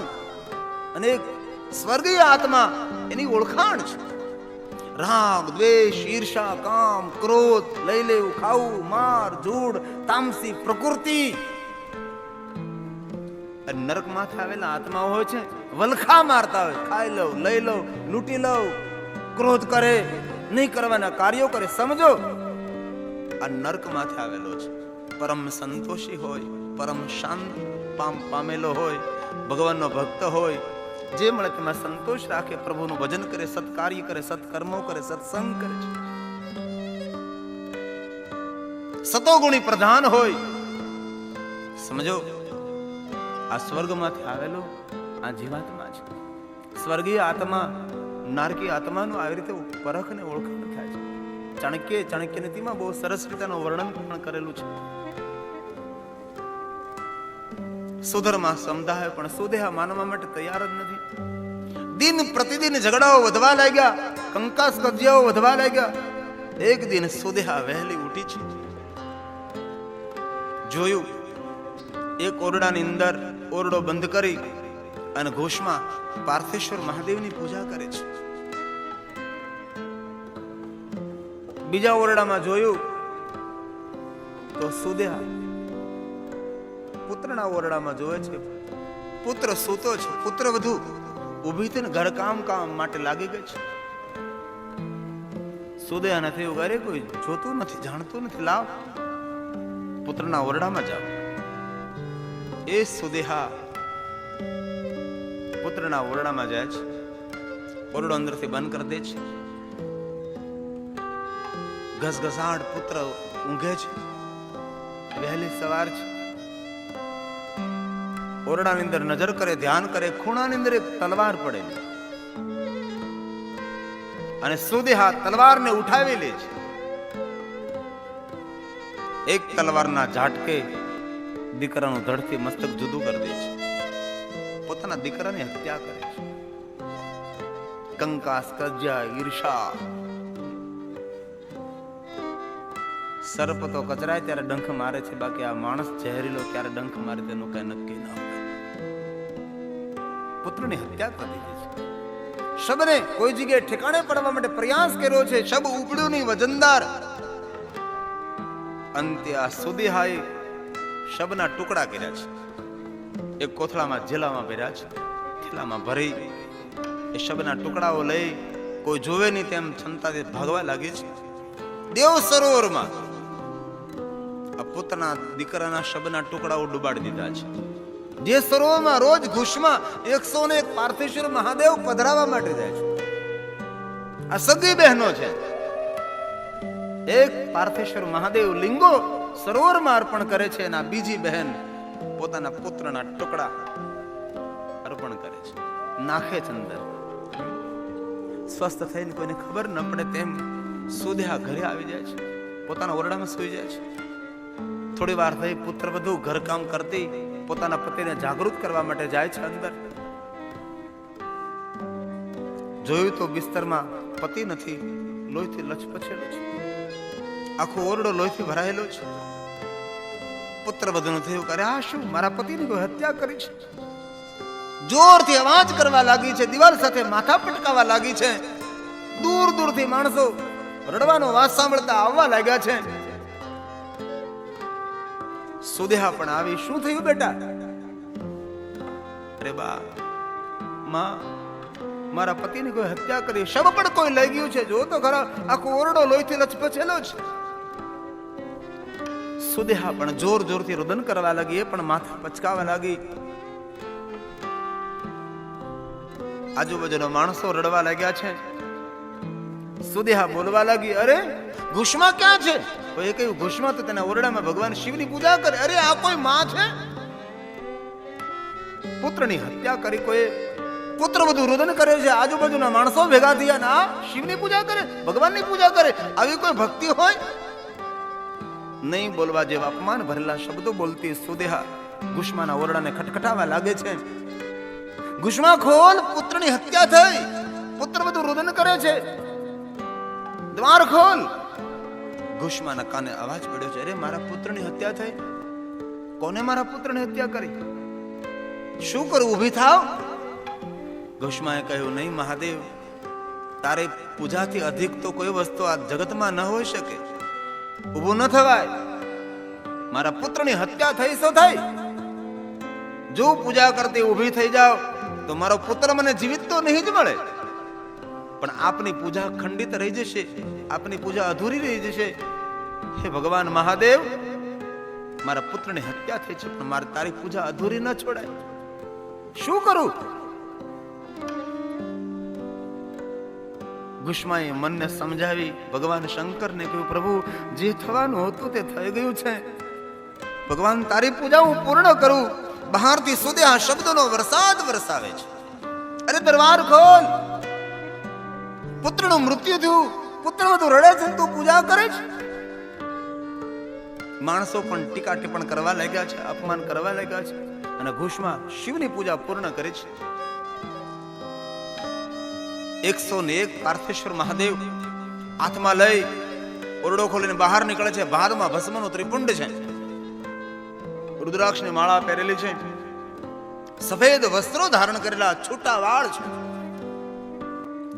અને એક સ્વર્ગીય આત્મા એની ઓળખાણ છે. રાગ, દ્વેષ, ઈર્ષા, કામ, ક્રોધ, લઈ લેવું, ખાવું, માર, ઝૂડ, તામસી પ્રકૃતિ. નરક માંથી આવેલા આત્માઓ હોય છે, વલખા મારતા હોય, ખાઈ લઉં, લઈ લઉં, લૂંટી લઉં, ક્રોધ કરે, નહીં કરવાના કાર્યો કરે. સમજો આ નરક માંથી આવેલો છે. પરમ સંતોષી હોય, પરમ શાંત પામેલો હોય, ભગવાનનો ભક્ત હોય, જે મળે તેમાં સંતોષ રાખે, પ્રભુનું ભજન કરે, સત્કાર્ય કરે, સત્કર્મો કરે, સત્સંગ કરે છે. સતોગુણી પ્રધાન હોય. સમજો આ સ્વર્ગમાંથી આવેલો આ જીવાત્મા છે. સ્વર્ગીય આત્મા નારકી આત્માનું આવી રીતે પરખ ને ઓળખાણ થાય છે. ચાણક્ય નીતિમાં બહુ સરસ રીતેનું વર્ણન પણ કરેલું છે. સુધર્મા સમજાય પણ સુદેહા માનવા માટે તૈયાર જ નથી. દિન પ્રતિદિન ઝઘડાઓ વધવા લાગ્યા, કંકાસ કજિયાઓ વધવા લાગ્યા. એક દિન સુદેહા વહેલી ઉઠી છે. જોયું એક ઓરડાની અંદર ઓરડો બંધ કરી અને ઘોષમાં પાર્થેશ્વર મહાદેવની પૂજા કરે છે. બીજા ઓરડામાં જોયું તો સુદેહા પુત્રના ઓરડામાં જોવે છે પુત્ર સૂતો છે. પુત્ર વધુ ઊભી થઈને ઘરકામ માટે લાગી ગઈ છે. સુદયા નથી એવું કરે, કોઈ જોતું નથી, જાણતું નથી. લાવ પુત્રના ઓરડામાં જાઓ. એ સુદેહા પુત્રના ઓરડામાં જાય છે. ઓરડો અંદરથી બંધ કરી દે છે. ઘસઘસાટ પુત્ર ઊંઘે છે. વહેલી સવાર છે. ઓરડાની અંદર નજર કરે, ધ્યાન કરે, ખૂણાની અંદર એક તલવાર પડેલી અને સુદેહા તલવારને ઉઠાવી લે છે. એક તલવારના ઝાટકે દીકરાનું ધડથી મસ્તક જુદું કરી દે છે. પોતાના દીકરાની હત્યા કરે છે. કંકાસ, કજ્જા, ઈર્ષા. સર્પ તો કચરાય ત્યારે ડંખ મારે છે, બાકી આ માણસ ઝેરીલો ક્યારે ડંખ મારે તેનું કઈ નક્કી ના હોય. પુત્રની હત્યા કરી દીધી છે. શબને કોઈ જગ્યાએ ઠેકાણે પડવા માટે પ્રયાસ કર્યો છે. શબ ઉપડ્યું નહીં, વજનદાર. અંતે આ સુદેહાએ શબના ટુકડા કર્યા છે. એક કોથળામાં જેલામાં ભર્યા છે. થેલામાં ભરી એ શબના ટુકડાઓ લઈ કોઈ જોવે નહીં તેમ છંતાથી ભાગવા લાગી છે. દેવ સરોવરમાં આ પોતાના દીકરાના શબના ટુકડાઓ ડુબાડી દીધા છે. જે સરોવરમાં રોજ ઘુષમાં 101 પાર્થેશ્વર મહાદેવ પધરાવા માટે જાય છે. આ સગી બહેનો છે. એક પાર્થેશ્વર મહાદેવ લિંગો સરોવરમાં અર્પણ કરે છે અને આ બીજી બહેન પોતાના પુત્રના ટુકડા અર્પણ કરે છે, નાખે છે અંદર. સ્વસ્થ થઈને કોઈને ખબર ન પડે તેમ સુદેહા ઘરે આવી જાય છે. પોતાના ઓરડામાં સૂઈ જાય છે. થોડી વાર થઈ પુત્ર વધુ ઘરકામ કરતી પોતાના પતિને જાગૃત કરવા માટે જાય છે અંદર. જોયું તો બિસ્તરમાં પતિ નથી, લોહીથી લચપચેલો છે. આખો ઓરડો લોહીથી ભરાયેલો છે. પુત્ર વધુ થયું કરે, આ શું, મારા પતિની કોઈ હત્યા કરી છે. જોરથી અવાજ કરવા લાગી છે. દિવાલ સાથે માથા પટકાવા લાગી છે. દૂર દૂરથી માણસો રડવાનો અવાજ સાંભળતા આવવા લાગ્યા છે. સુદેહા પણ આવી. શું થયું બેટા? અરે બા, માં, મારા પતિની કોઈ હત્યા કરી. શબ પણ કોઈ લઈ ગયું છે. જો તો ખરા, આખો ઓરડો લોહીથી લચપચેલો છે. સુદેહા પણ જોર જોરથી રુદન કરવા લાગી. એ પણ માથા પચકાવા લાગી. આજુબાજુના માણસો રડવા લાગ્યા છે. સુદેહા બોલવા લાગી, અરે ઘુષમા ક્યાં છે? કોઈ કહ્યું, ઘુષમા તો તેના ઓરડામાં ભગવાન શિવની પૂજા કરે. અરે આ કોઈ માં છે? પુત્રની હત્યા કરી કોઈ. પુત્ર બધું રુદન કરે છે. આજુબાજુના માણસો ભેગા થયા, ના શિવની પૂજા કરે, ભગવાનની પૂજા કરે. આવી કોઈ ભક્તિ હોય? નહીં બોલવા જેવા અપમાન ભરેલા શબ્દો બોલતી સુદેહા ઘુષમાના ઓરડાને ખટખટાવા લાગે છે. ઘુષમા ખોલ, પુત્રની હત્યા થઈ. પુત્ર બધું રુદન કરે છે, દ્વાર ખોલ. ઘુષમાના કાને અવાજ પડ્યો છે, અરે મારા પુત્રની હત્યા થઈ. કોને મારા પુત્રની હત્યા કરી? શું કરું? ઊભી થાવ. ઘુષમાએ કહ્યું, નહીં મહાદેવ, તારે પૂજાથી અધિક તો કોઈ વસ્તુ આ જગતમાં ન હોઈ શકે. ઊભું ન થવાય. મારા પુત્રની હત્યા થઈ સો થઈ. જો પૂજા કરતી ઊભી થઈ જાવ તો મારો પુત્ર મને જીવિત તો નહીં જ મળે, પણ આપની પૂજા ખંડિત રહી જશે, આપની પૂજા અધૂરી રહી જશે. હે ભગવાન મહાદેવ, મારા પુત્રની હત્યા થઈ છે, પણ મારે તારી પૂજા અધૂરી ન છોડાય. શું કરું? ઘુષમાએ મનને સમજાવી ભગવાન શંકરને કહ્યું, પ્રભુ, જે થવાનું હતું તે થઈ ગયું છે. ભગવાન, તારી પૂજા હું પૂર્ણ કરું. બહારથી સુદેહા શબ્દોનો વરસાદ વરસાવે છે. અરે દરબાર ખોલ. પુત્રનું મૃત્યુ થયું, પુત્ર બધું રડે છે, તું પૂજા કરે છે. માણસો પણ ટીકા ટિપ્પણ કરવા લાગ્યા છે, અપમાન કરવા લાગ્યા છે, અને ઘુષમા શિવની પૂજા પૂર્ણ કરે છે. 101 પાર્થેશ્વર મહાદેવ હાથમાં લઈ ઓરડો ખોલીને બહાર નીકળે છે. ભારમાં ભસ્મનું ત્રિપુંડ છે, રુદ્રાક્ષની માળા પહેરેલી છે, સફેદ વસ્ત્રો ધારણ કરેલા, છૂટા વાળ છે.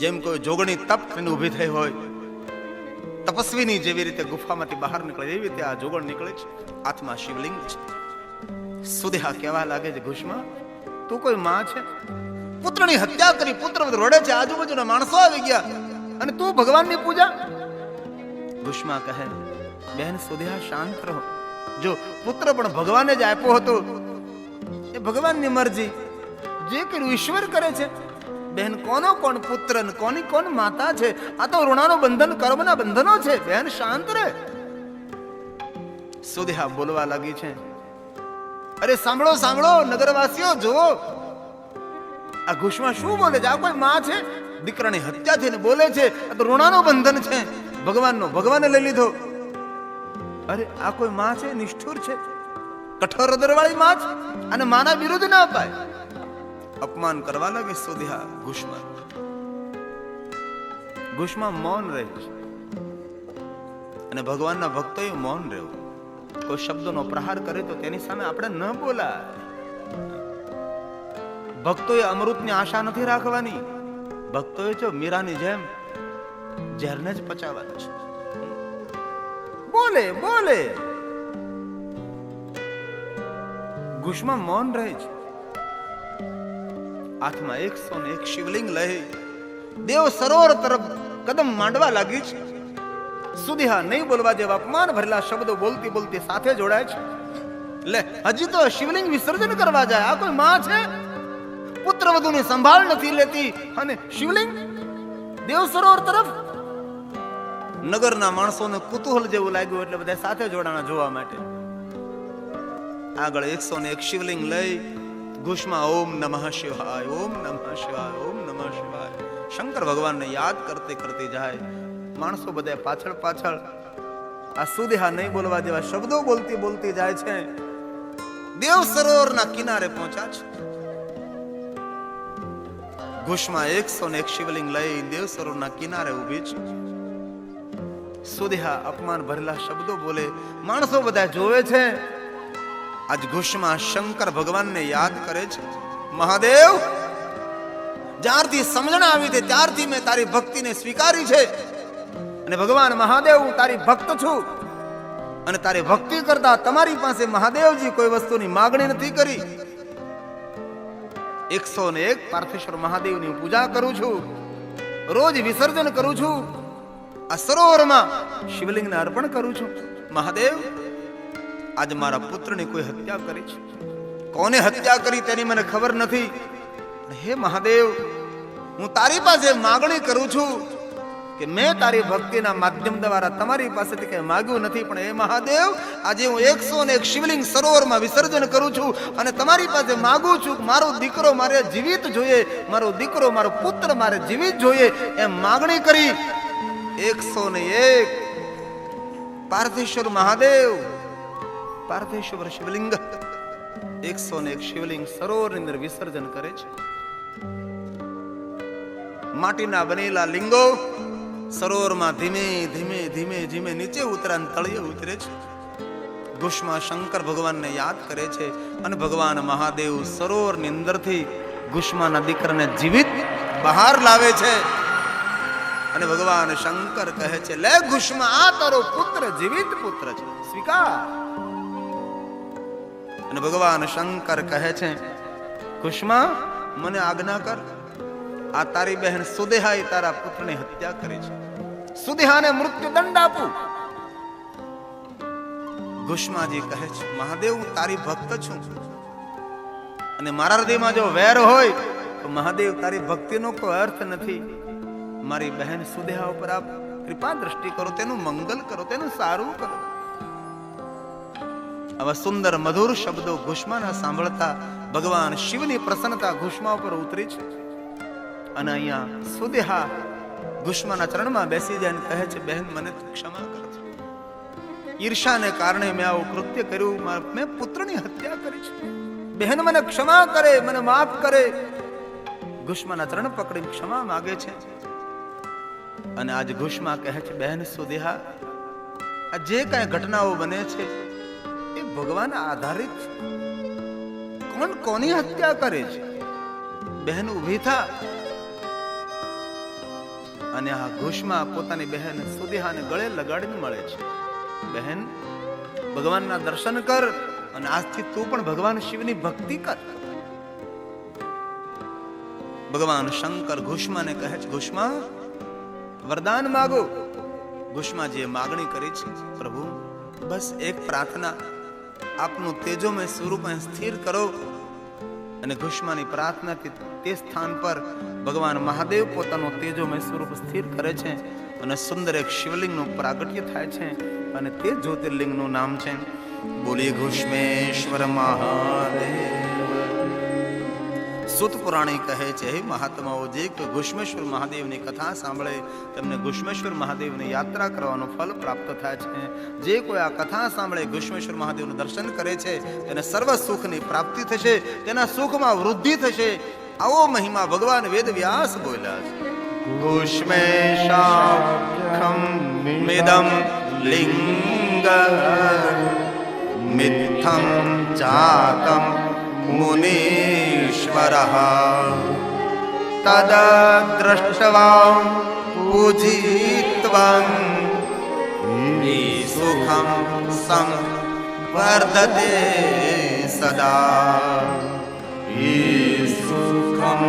જેમ કોઈ જોગણી તપ કરીને ઊભી થઈ હોય, તપસ્વીની જેવી રીતે ગુફામાંથી બહાર નીકળે એવી રીતે આ જોગણ નીકળે છે. હાથમાં શિવલિંગ છે. સુદેહા કહેવા લાગે છે, ઘુષ્મા તું કોઈ માં છે? પુત્રની હત્યા કરી, પુત્ર રડે છે, આજુબાજુના માણસો આવી ગયા અને તું ભગવાનની પૂજા? ઘુષ્મા કહે, બહેન સુદેહા શાંત રહો. જો પુત્ર પણ ભગવાને જ આપ્યો હતો, એ ભગવાનની મરજી, જે કર્યું ઈશ્વર કરે છે. બહેન કોનો કોણ પુત્ર ને કોની કોણ માતા છે? આ તો ઋણાનું બંધન, કર્મના બંધનો છે. બહેન શાંત રહે. સુદેહા બોલવા લાગી છે, અરે સાંભળો સાંભળો નગરવાસીઓ, જુઓ આ ઘુષ્મા શું બોલે છે? આ કોઈ માં છે? દીકરાની હત્યા થઈને બોલે છે, આ તો ઋણાનું બંધન છે, ભગવાનનો ભગવાને લઈ લીધો. અરે આ કોઈ માં છે? નિષ્ઠુર છે, કઠોર હૃદયવાળી માં છે, અને માના વિરુદ્ધ ના અપાય. અપમાન કરવા લાગે સુદેહા ઘુષ્મા. ઘુષ્મા મૌન રહે છે, અને ભગવાનના ભક્તોએ મૌન રહેવું. કોઈ શબ્દોનો પ્રહાર કરે તો તેની સામે આપણે ન બોલાય. ભક્તોએ અમૃતની આશા નથી રાખવાની. ભક્તોએ જો મીરાની જેમ ઝેરને જ પચાવવાનું છે. બોલે બોલે. ઘુષ્મા મૌન રહે છે. હાથમાં 101 શિવલિંગ લઈ દેવ સરોવર તરફ કદમ માંડવા લાગી છે. સુદેહા નહીં બોલવા જેવા અપમાન ભરેલા શબ્દો બોલતી બોલતી સાથે જોડાય છે. લે, હજી તો શિવલિંગ વિસર્જન કરવા જાય. આ કોઈ માં છે? પુત્ર વધુની સંભાળ નથી લેતી અને શિવલિંગ દેવ સરોવર તરફ. નગરના માણસોને કુતૂહલ જેવું લાગ્યું એટલે બધા સાથે જોડાણા જોવા માટે. આગળ 101 શિવલિંગ લઈ ઘુષ્મા ઓમ નમઃ શિવાય, ઓમ નમઃ શિવાય, ઓમ નમઃ શિવાય શંકર ભગવાનને યાદ કરતે કરતે જાય. માણસો બધા પાછળ પાછળ. આ સુદેહા નહીં બોલવા જેવા શબ્દો બોલતી બોલતી જાય છે. દેવ સરોવરના કિનારે પહોંચ્યા છે. ઘુષ્મા 101 શિવલિંગ લઈ દેવ સરોવરના કિનારે ઊભી છે. સુદેહા અપમાન ભરેલા શબ્દો બોલે. માણસો બધા જોવે છે. આજ ઘુષ્મા શંકર ભગવાનને યાદ કરે છે. મહાદેવ, જ્યારથી સમજણ આવી છે ત્યારથી મેં તારી ભક્તિને સ્વીકારી છે, અને ભગવાન મહાદેવ હું તારી ભક્ત છું, અને તારી ભક્તિ કરતા તમારી પાસે મહાદેવજી કોઈ વસ્તુની માગણી નથી કરી. 101 પાર્થેશ્વર મહાદેવની પૂજા કરું છું, રોજ વિસર્જન કરું છું, આ સરોવરમાં શિવલિંગને અર્પણ કરું છું. મહાદેવ, આજ મારા પુત્રની કોઈ હત્યા કરી છે. કોને હત્યા કરી તેની મને ખબર નથી. હે મહાદેવ, હું તારી પાસે માગણી કરું છું કે મેં તારી ભક્તિના માધ્યમ દ્વારા તમારી પાસેથી કઈ માગ્યું નથી, પણ હે મહાદેવ, આજે હું 101 શિવલિંગ સરોવરમાં વિસર્જન કરું છું અને તમારી પાસે માગું છું કે મારો દીકરો મારે જીવિત જોઈએ, મારો દીકરો, મારો પુત્ર મારે જીવિત જોઈએ, એમ માગણી કરી. 101 પાર્થેશ્વર મહાદેવ, પાર્થેશ્વર શિવલિંગ 101 શિવલિંગ સરોવરની અંદર વિસર્જન કરે છે. માટીના બનેલા લિંગો સરોવરમાં ધીમે ધીમે ધીમે ધીમે નીચે ઉતરાન તળિયે ઉતરે છે. ઘુષ્મા શંકર ભગવાનને યાદ કરે છે અને ભગવાન મહાદેવ સરોવરની અંદરથી ઘુષ્માના દીકરાને જીવિત બહાર લાવે છે. અને ભગવાન શંકર કહે છે, લે ઘુષ્મા, આ તારો પુત્ર જીવિત પુત્ર છે, સ્વીકાર. અને ભગવાન શંકર કહે છે, ઘુષ્મા, મને આજ્ઞા કર, આ તારી બહેન સુદેહાએ તારા પુત્રની હત્યા કરી છે, સુદેહાને મૃત્યુદંડ આપું. ઘુષ્માજી કહે છે, મહાદેવ, હું તારી ભક્ત છું, અને મારા હૃદયમાં જો વેર હોય તો મહાદેવ તારી ભક્તિનો કોઈ અર્થ નથી. મારી બહેન સુદેહા ઉપર આપ કૃપા દ્રષ્ટિ કરો, તેનું મંગલ કરો, તેનું સારું કરો. આવા સુંદર મધુર શબ્દો ઘુષ્માના સાંભળતા ભગવાન શિવની પ્રસન્નતા ઘુષ્મા ઉપર ઉતરી છે. અને અહીંયા સુદેહા ઘુષ્માના ચરણમાં બેસી જાય અને કહે છે, બહેન, મને ક્ષમા કરજો. ઈર્ષાને કારણે મેં આવું કૃત્ય કર્યું, મેં પુત્રની હત્યા કરી છે. બહેન, મને ક્ષમા કરે, મને માફ કરે. ઘુષ્માના ચરણ પકડીને ક્ષમા માગે છે. અને આજ ઘુષ્મા કહે છે, બહેન સુદેહા, આ જે કઈ ઘટનાઓ બને છે એ ભગવાન આધારિત છે. કોણ કોની હત્યા કરે છે? બહેન ઊભી થા. અને આ ઘુષ્મા પોતાની બહેન સુદેહાને ગળે લગાડીને મળે છે. બહેન, ભગવાનના દર્શન કર, અને આજથી તું પણ ભગવાન શિવની ભક્તિ કર. ભગવાન શંકર ઘુષ્માને કહે છે, ઘુષ્મા વરદાન માગો. ઘુષ્માજીએ માગણી કરી છે, પ્રભુ બસ એક પ્રાર્થના, આપનું તેજોમય સ્વરૂપ સ્થિર કરો. અને ઘુષ્માની પ્રાર્થનાથી તે સ્થાન પર ભગવાન મહાદેવ પોતાનું તેજોમય સ્વરૂપ સ્થિર કરે છે અને સુંદર એક શિવલિંગનું પ્રાગટ્ય થાય છે અને તે જ્યોતિર્લિંગનું નામ છે બોલી ઘુષ્મેશ્વર મહાદેવ. સુત પુરાણી કહે છે, હે મહાત્માઓ, જે કોઈ ઘુષ્મેશ્વર મહાદેવની કથા સાંભળે તેમને ઘુષ્મેશ્વર મહાદેવની યાત્રા કરવાનું ફલ પ્રાપ્ત થાય છે. જે કોઈ આ કથા સાંભળે, ઘુષ્મેશ્વર મહાદેવનું દર્શન કરે છે, તેને સર્વ સુખની પ્રાપ્તિ થશે, તેના સુખમાં વૃદ્ધિ થશે. આવો મહિમા ભગવાન વેદ વ્યાસ બોલ્યા છે. ઘુષ્મેશાખ્યમ મિદમ લિંગ મિથ્થમ જાતમ મુનીશ્વરઃ તદ દ્રષ્ટવા પૂજિત્વં સુખમ સંવર્ધતે સદા. સુખમ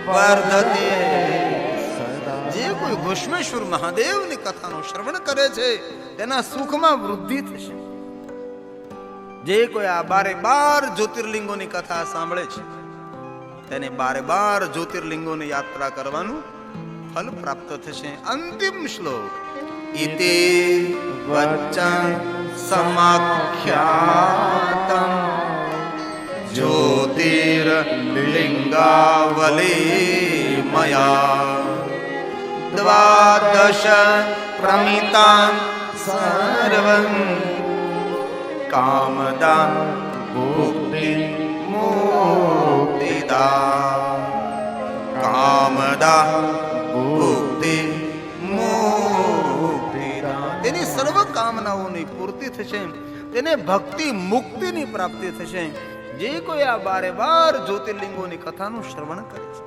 વર્ધતે. જે કોઈ ઘુષ્મેશ્વર મહાદેવની કથાનું શ્રવણ કરે છે તેના સુખમાં વૃદ્ધિ થશે. જે કોઈ આ 12 જ્યોતિર્લિંગોની કથા સાંભળે છે તેને 12 જ્યોતિર્લિંગોની યાત્રા કરવાનું ફલ પ્રાપ્ત થશે. અંતિમ શ્લોક ઇતિ વચન સમાખ્યાતમ જ્યોતિર્લિંગાવલી મયા દ્વાદશ પ્રમિતાન સર્વં કામદા મુક્તિ મુક્તિદા. કામદા મુક્તિ મુક્તિદા. તેની સર્વ કામનાઓની પૂર્તિ થશે, તેને ભક્તિ મુક્તિની પ્રાપ્તિ થશે. જે કોઈ આ 12 જ્યોતિર્લિંગોની કથાનું શ્રવણ કરે છે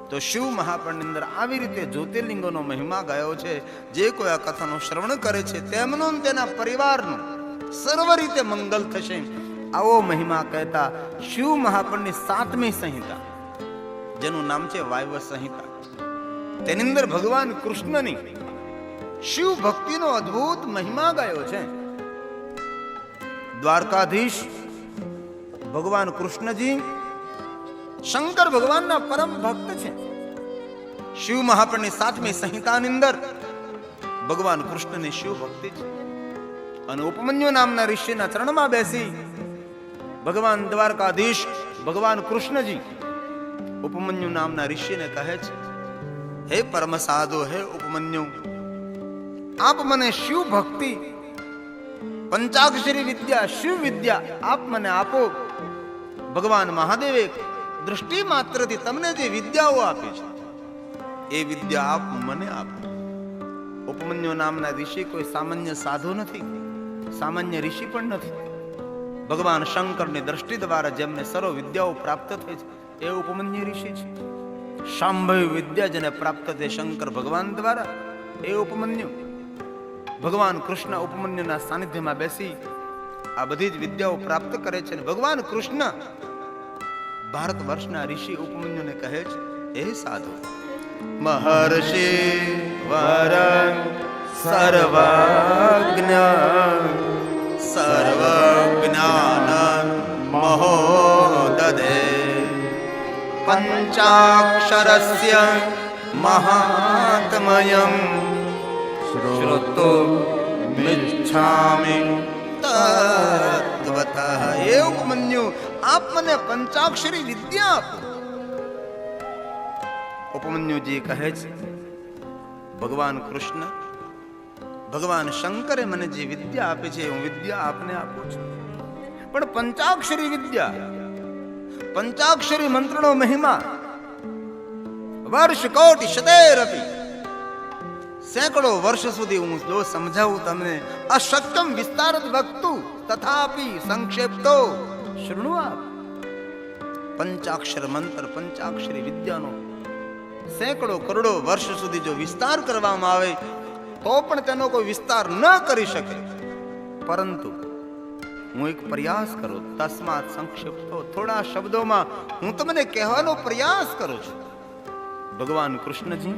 તો શિવ મહાપુરાણની અંદર આવી રીતે જ્યોતિર્લિંગોનો મહિમા ગાયો છે. જે કોઈ આ કથાનું શ્રવણ કરે છે તેમનું તેના પરિવારનું સર્વ રીતે મંગલ થશે. આવો મહિમા કહેતા શિવ મહાપુરાણની 7મી સંહિતા, જેનું નામ છે વાયવ્ય સંહિતા, તેની અંદર ભગવાન કૃષ્ણની શિવ ભક્તિનો અદ્ભુત મહિમા ગાયો છે. દ્વારકાધીશ ભગવાન કૃષ્ણજી શંકર ભગવાનના પરમ ભક્ત છે. શિવ મહાપુરાણની 7મી સંહિતાની અંદર ભગવાન કૃષ્ણની શિવ ભક્તિ છે. અને ઉપમન્યુ નામના ઋષિના ચરણમાં બેસી ભગવાન દ્વારકાધીશ ભગવાન કૃષ્ણજી ઉપમન્યુ નામના ઋષિને કહે છે, હે પરમ સાધુ, હે ઉપમન્યુ, આપ મને શિવ ભક્તિ, પંચાક્ષરી વિદ્યા, શિવ વિદ્યા આપ મને આપો. ભગવાન મહાદેવે દૃષ્ટિ માત્રથી તમને જે વિદ્યાઓ આપી છે એ વિદ્યા આપ મને આપો. ઉપમન્યુ નામના ઋષિ કોઈ સામાન્ય સાધુ નથી, સામાન્ય ઋષિ પણ નથી. ભગવાન શંકરની દ્રષ્ટિ દ્વારા જેમને સર્વ વિદ્યાઓ પ્રાપ્ત થઈ છે એ ઉપમન્યુ ઋષિ છે. શાંભવી વિદ્યા જેને પ્રાપ્ત થઈ શંકર ભગવાન દ્વારા એ ઉપમન્યુ. ભગવાન કૃષ્ણ ઉપમન્યુના સાનિધ્યમાં બેસી આ બધી જ વિદ્યાઓ પ્રાપ્ત કરે છે. ભગવાન કૃષ્ણ ભારત વર્ષના ઋષિ ઉપમન્યુને કહે છે, હે સાધુ, મહર્ષિ વર સર્વજ્ઞ સર્વજ્ઞાન મહોદધે પંચાક્ષરસ્ય મહાત્મયં શ્રોતુમિચ્છામિ તત્વતઃ. હે ઉપમન્યુ, આપ મને પંચાક્ષરી વિદ્યા આપો. ઉપમન્યુજી કહે છે, ભગવાન કૃષ્ણ, ભગવાન શંકરે મને જે વિદ્યા આપી છે હું વિદ્યા આપને આપું છું. પણ પંચાક્ષરી વિદ્યા, પંચાક્ષરી મંત્રનો મહિમા વર્ષ કોટિ શતેરપી, સેંકડો વર્ષ સુધી હું જો સમજાવું તમને અશક્યમ વિસ્તારત વક્તુ તથાપી સંક્ષેપ્તો શૃણુઆપ. પંચાક્ષર મંત્ર, પંચાક્ષરી વિદ્યાનો સેંકડો કરોડો વર્ષ સુધી જો વિસ્તાર કરવામાં આવે તો પણ તેનો કોઈ વિસ્તાર ન કરી શકે. પરંતુ હું એક પ્રયાસ કરું. તસ્માત સંક્ષિપ્તો, થોડા શબ્દોમાં હું તમને કહેવાનો પ્રયાસ કરું છું. ભગવાન કૃષ્ણજી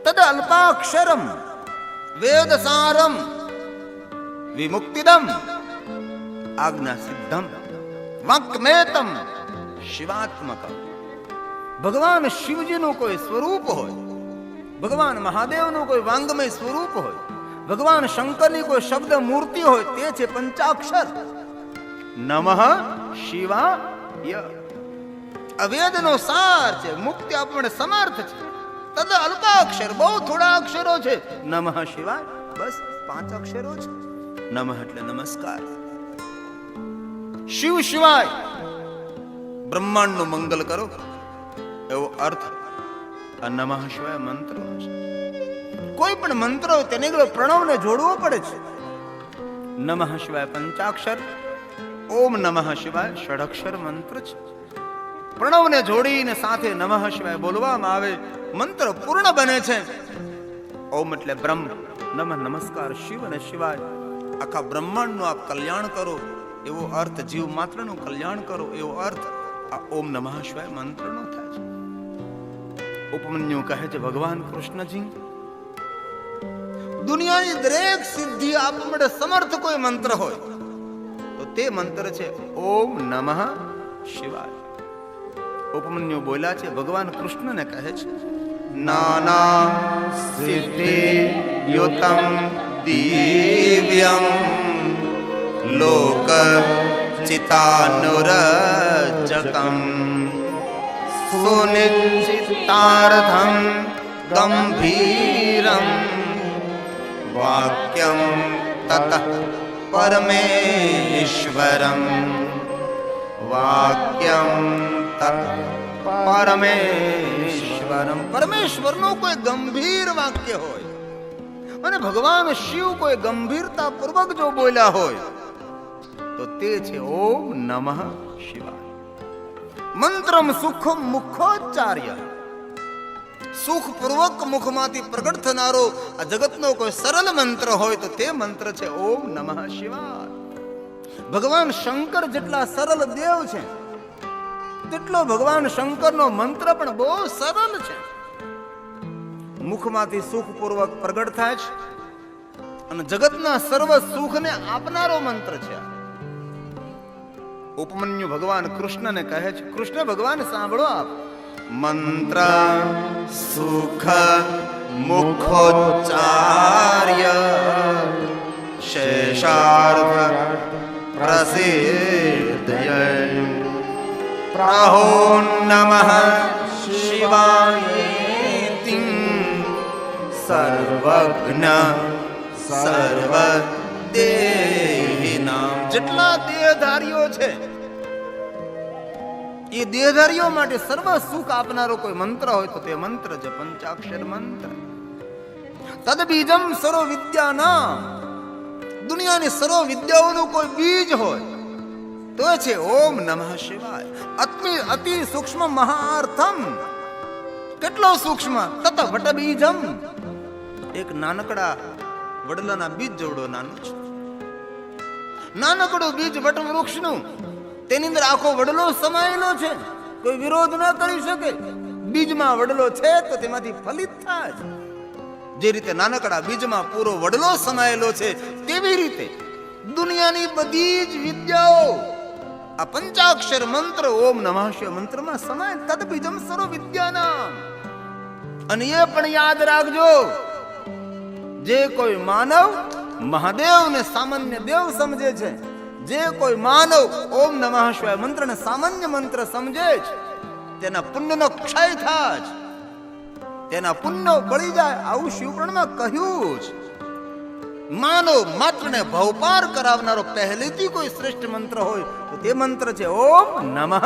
તદ અલ્પાક્ષરમ વેદ સારમ વિમુક્તિદમ આજ્ઞા સિદ્ધમ વાક્મેતમ શિવાત્મક. ભગવાન શિવજીનું કોઈ સ્વરૂપ હોય, ભગવાન મહાદેવનું કોઈ વાંગમય સ્વરૂપ હોય, ભગવાન શંકરની કોઈ શબ્દ મૂર્તિ હોય, તે છે પંચાક્ષર. નમઃ શિવાય. અવેદનો સાર છે, મુક્તિ આપણને સમર્થ છે. તદ અલ્પાક્ષર, બહુ થોડા અક્ષરો છે. નમઃ શિવાય, બસ 5 અક્ષરો છે. નમઃ એટલે નમસ્કાર. શિવ શિવાય, બ્રહ્માંડનું મંગલ કરો, એવો અર્થ આ નમઃ શિવાય મંત્ર છે. કોઈ પણ મંત્ર હોય તેને પ્રણવને જોડવો પડે છે. નમઃ શિવાય પંચાક્ષર, ઓમ નમઃ શિવાય ષડક્ષર મંત્ર છે. પ્રણવને જોડીને સાથે નમઃ શિવાય બોલવામાં આવે, મંત્ર પૂર્ણ બને છે. ઓમ એટલે બ્રહ્મ, નમઃ નમસ્કાર, શિવ અને શિવાય, આખા બ્રહ્માંડનું આપ કલ્યાણ કરો એવો અર્થ, જીવ માત્રનું કલ્યાણ કરો એવો અર્થ આ ઓમ નમઃ શિવાય મંત્રનો થાય છે. ઉપમન્યુ કહે છે, ભગવાન કૃષ્ણજી દુનિયાની દરેક સિદ્ધિ આપવા માટે સમર્થ કોઈ મંત્ર હોય તો તે મંત્ર છે ઓમ નમઃ શિવાય. ઉપમન્યુ બોલ્યા છે, ભગવાન કૃષ્ણને કહે છે, નાના સિદ્ધિ યુતમ દિવ્યમ લોક ચિતાનુરજકમ સુનિશ્ચિતાર્થમ ગંભીરમ વાક્યમ તત પરમેશ્વરમ વાક્યમ તત પરમેશ્વરમ. પરમેશ્વરનું કોઈ ગંભીર વાક્ય હોય અને ભગવાન શિવ કોઈ ગંભીરતા પૂર્વક જો બોલ્યા હોય તો તે છે ઓમ નમઃ શિવાય. મંત્રમ સુખમ મુખોચ્ચાર્ય, સુખપૂર્વક મુખમાંથી પ્રગટ થનારો આ જગતનો કોઈ સરળ મંત્ર હોય તો તે મંત્ર છે ઓમ નમઃ શિવાય. ભગવાન શંકર જેટલા સરળ દેવ છે તેટલો ભગવાન શંકરનો મંત્ર પણ બહુ સરળ છે. મુખમાંથી સુખપૂર્વક પ્રગટ થાય છે અને જગતના સર્વ સુખને આપનારો મંત્ર છે. ઉપમન્યુ ભગવાન કૃષ્ણને કહે છે, કૃષ્ણ ભગવાન સાંભળો આપ, મંત્ર સુખ મુખોચ્ચાર્ય શેષાર્થ પ્રસિદ્ધય પ્રાહો નમઃ શિવાય સર્વજ્ઞ સર્વદેહિનામ. જેટલા દેહધારીઓ છે એ દેહધારીઓ માટે સર્વ સુખ આપનારો કોઈ મંત્ર હોય તો તે મંત્ર છે પંચાક્ષર મંત્ર. તદ બીજમ સર્વ વિદ્યાનામ, દુનિયાની સર્વ વિદ્યાઓનું કોઈ બીજ હોય તો છે ઓમ નમઃ શિવાય. અતિ સૂક્ષ્મ મહાઅર્થમ, કેટલો સૂક્ષ્મ, તત વટ બીજમ, એક નાનકડા વડલાના બીજ જેવડો નાનો છે. નાનકડું બીજ વટ વૃક્ષનું, તેની અંદર આખો વડલો સમાયેલો છે, કોઈ વિરોધ ન કરી શકે. બીજમાં વડલો છે તો તેમાંથી ફલિત થાય. જે રીતે નાનકડા બીજમાં પૂરો વડલો સમાયેલો છે તેવી રીતે દુનિયાની બધી જ વિદ્યાઓ આ પંચાક્ષર મંત્ર ઓમ નમઃ શિવાય મંત્રમાં સમાય. તદ બીજમ સર્વ વિદ્યાનામ. અને એ પણ યાદ રાખજો, જે કોઈ માનવ મહાદેવને સામાન્ય દેવ સમજે છે, જે કોઈ માનવ ઓમ નમઃ શિવાય મંત્રને સામાન્ય મંત્ર સમજે છે, તેના પુણ્યનો ક્ષય થાય છે, તેના પુણ્ય બળી જાય, આવું શિવપુરાણમાં કહ્યું છે. માનવ માત્રને ભવપાર કરાવનારો પહેલેથી કોઈ શ્રેષ્ઠ મંત્ર હોય તો તે મંત્ર છે ઓમ નમઃ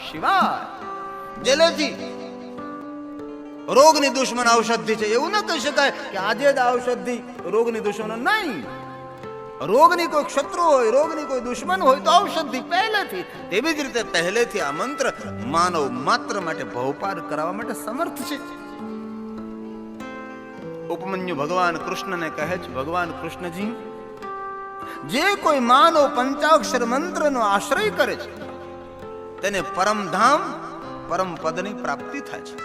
શિવાય. જેલેથી રોગની દુશ્મન ઔષધિ છે એવું ન કહી શકાય કે આજે જ ઔષધિ રોગની દુશ્મન નહીં. રોગની કોઈ શત્રુ હોય, રોગની કોઈ દુશ્મન હોય તો ઔષધિ પહેલેથી. તેવી જ રીતે પહેલેથી આ મંત્ર માનવ માત્ર માટે ભવપાર કરાવવા માટે સમર્થ છે. ઉપમન્યુ ભગવાન કૃષ્ણને કહે છે, ભગવાન કૃષ્ણજી જે કોઈ માનવ પંચાક્ષર મંત્રનો આશ્રય કરે છે તેને પરમધામ પરમ પદની પ્રાપ્તિ થાય છે.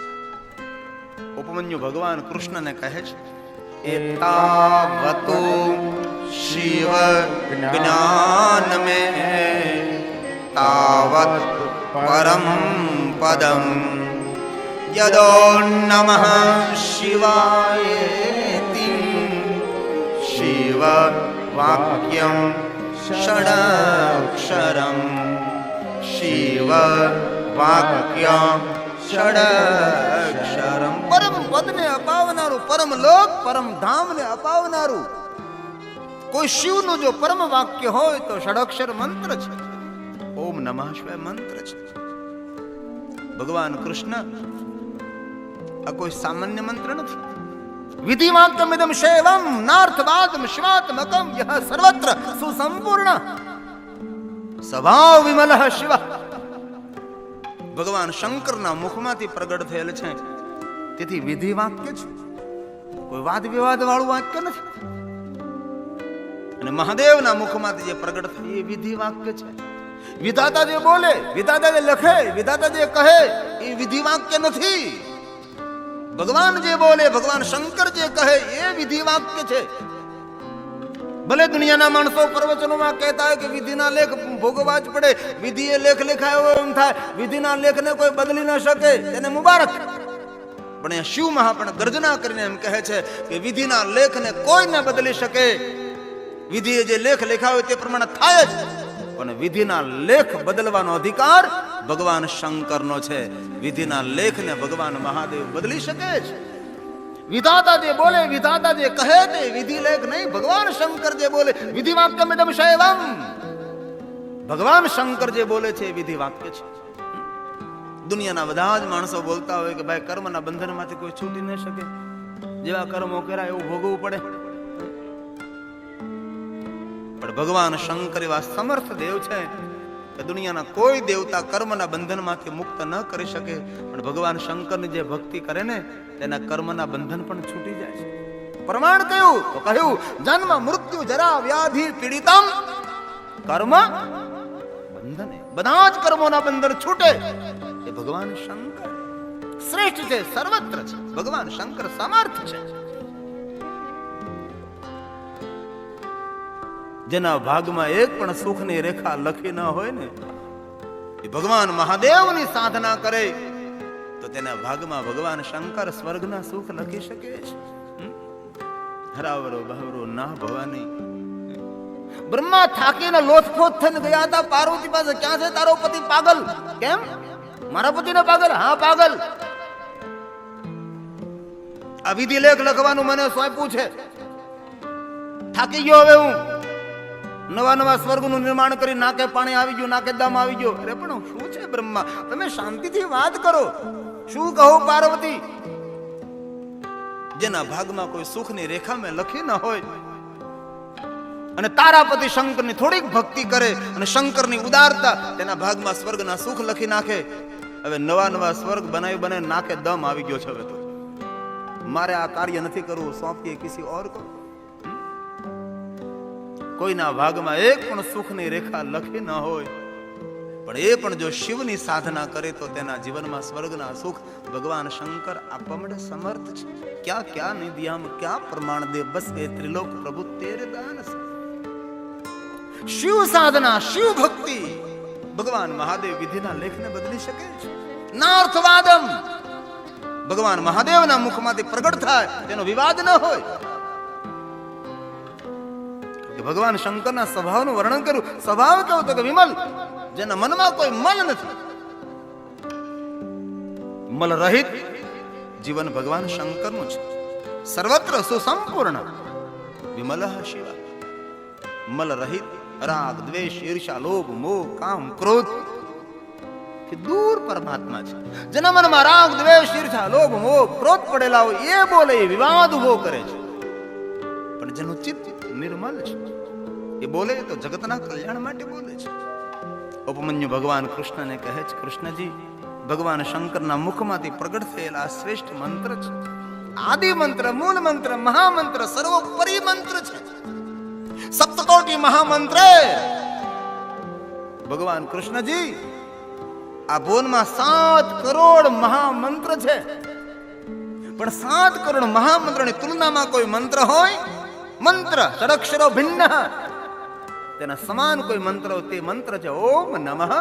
ઉપમન્યુ ભગવાન કૃષ્ણને કહે છે, એતાવતો શિવ જ્ઞાન મે તાવત પરમ પદમ યદો નમઃ શિવાયેતિ શિવ વાક્યમ ષડક્ષરમ શિવ વાક્યમ ષડક્ષરમ. પરમ પદને અપાવનારું, પરમ લોક પરમ ધામને અપાવનારું કોઈ શિવનું જો પરમ વાક્ય હોય તો ષડક્ષર મંત્ર છે, ઓમ નમઃ શિવાય મંત્ર છે. ભગવાન કૃષ્ણ આ કોઈ સામાન્ય મંત્ર નથી. વિધિ વાક્યમિદમ શૈવમ નાર્થવાદમ શિવાત્મકમ યહ સર્વત્ર સુસંપૂર્ણ સ્વભાવ વિમલઃ શિવ. ભગવાન શંકરના મુખમાંથી પ્રગટ થયેલ છે, તેથી વિધિ વાક્ય છે, કોઈ વાદ વિવાદ વાળું વાક્ય નથી. અને મહાદેવના મુખમાંથી જે પ્રગટ થાય એ વિધિ વાક્ય છે. વિધાતા જે બોલે, વિધાતા જે લખે, વિધાતા જે કહે એ વિધિ વાક્ય નથી. ભગવાન જે બોલે, ભગવાન શંકર જે કહે એ વિધિ વાક્ય છે. ભલે દુનિયાના માણસો પ્રવચનોમાં કહેતા હોય કે વિધિના લેખ ભોગવવા જ પડે, વિધિએ લેખ લખાયો એમ થાય, વિધિના લેખને કોઈ બદલી ન શકે, તેને મુબારક. પણ એ શિવ મહાપણ ગર્જના કરીને એમ કહે છે કે વિધિના લેખને કોઈ ન બદલી શકે. વિધિએ જે લેખ લખાયો તે પ્રમાણે થાય જ, પણ વિધિના લેખ બદલવાનો અધિકાર ભગવાન શંકરનો છે. વિધિના લેખને ભગવાન મહાદેવ બદલી શકે છે. વિધાતા જે બોલે, વિધાતા જે કહે તે વિધિ લેખ નહીં. ભગવાન શંકર જે બોલે, વિધિ વાક્યમિદમ શૈવમ, ભગવાન શંકર જે બોલે છે એ વિધિ વાક્ય છે. દુનિયાના બધા જ માણસો બોલતા હોય કે ભાઈ કર્મના બંધનમાંથી કોઈ છૂટી ન શકે, જેવા કર્મો કર્યા એવું ભોગવવું પડે. પણ ભગવાન શંકર એવા સમર્થ દેવ છે કે દુનિયાના કોઈ દેવતા કર્મના બંધનમાંથી મુક્ત ન કરી શકે, પણ ભગવાન શંકરની જે ભક્તિ કરે ને તેના કર્મના બંધન પણ છૂટી જાય છે. પ્રમાણ કયું? તો કહ્યું, જન્મ મૃત્યુ જરા વ્યાધિ પીડિતમ કર્મ બંધને. બધા જ કર્મોના બંધન છૂટે એ ભગવાન શંકર શ્રેષ્ઠ છે, સર્વત્ર છે. ભગવાન શંકર સમર્થ છે. જેના ભાગમાં એક પણ સુખની રેખા લખી ન હોય ને એ ભગવાન મહાદેવની સાધના કરે તો તેના ભાગમાં ભગવાન શંકર સ્વર્ગના સુખ લખી શકે છે. હરાવરો બહરો ના ભવાની. બ્રહ્મા થાકીને લોથપોથ થઈને ગયા હતા પાર્વતી પાસે, ક્યાં છે તારો પતિ? પાગલ. કેમ? મારા પતિને પાગલ? હા પાગલ. આ વિધિ લેખ લખવાનું મને સોંપ્યું છે, થાકી ગયો હવે હું. નવા નવા સ્વર્ગનું નિર્માણ કરી નાકે પાણી આવી ગયું, નાકે દમ આવી ગયો. અરે પણ શું છે બ્રહ્મા, તમે શાંતિથી વાત કરો. શું કહું પાર્વતી? જેના ભાગમાં કોઈ સુખની રેખા મેં લખી ન હોય અને તારા પતિ શંકરની થોડીક ભક્તિ કરે અને શંકરની ઉદારતા તેના ભાગમાં સ્વર્ગના સુખ લખી નાખે. હવે નવા નવા સ્વર્ગ બનાવી નાકે દમ આવી ગયો છે. હવે તો મારે આ કાર્ય નથી કરવું, સોંપીએ કિસી ઓર કો. કોઈના ભાગમાં એક પણ સુખની રેખા લખી ન હોય, પણ એ પણ જો શિવની સાધના કરે તો તેના જીવનમાં સ્વર્ગના સુખ ભગવાન શંકર આપવા માટે સમર્થ છે. ક્યાં ક્યાં નિધિયામ ક્યાં પ્રમાણ દે, બસ એ ત્રિલોક પ્રભુ તેરે દાન. શિવ સાધના, શિવ ભક્તિ ભગવાન મહાદેવ વિધિના લેખને બદલી શકે છે. નાર્થવાદમ ભગવાન મહાદેવના મુખમાંથી પ્રગટ થાય તેનો વિવાદ ન હોય. ભગવાન શંકરના સ્વભાવનું વર્ણન કર્યું. સ્વભાવ કેવો? તો કે વિમલ, જેના મનમાં કોઈ મલ નથી. મલ રહિત જીવન ભગવાન શંકરનું છે. સર્વત્ર સુસંપૂર્ણ વિમલઃ શિવ. મલ રહિત, રાગ દ્વેષ ઈર્ષા લોભ મોહ કામ ક્રોધ થી દૂર પરમાત્મા છે. જેના મનમાં રાગ દ્વેષ ઈર્ષા લોભ મોહ ક્રોધ પડેલા હોય એ બોલે, વિવાદ ઉભો કરે છે. પણ જેનું ચિત્ત નિર્મલ છે એ બોલે તો જગતના કલ્યાણ માટે બોલે છે. ઉપમન્યુ ભગવાન કૃષ્ણને કહે છે, કૃષ્ણજી, ભગવાન શંકરના મુખમાંથી પ્રગટ થયેલા શ્રેષ્ઠ મંત્ર છે. આદિ મંત્ર, મૂળ મંત્ર, મહામંત્ર, સર્વોપરી મંત્ર છે. સપ્તકોટી મહામંત્ર. ભગવાન કૃષ્ણજી આ ભુવનમાં 7 કરોડ મહામંત્ર છે, પણ 7 કરોડ મહામંત્રની તુલનામાં કોઈ મંત્ર હોય? મંત્ર ષડક્ષરો ભિન્ન, તેના સમાન કોઈ મંત્ર, તે મંત્ર છે ઓમ નમઃ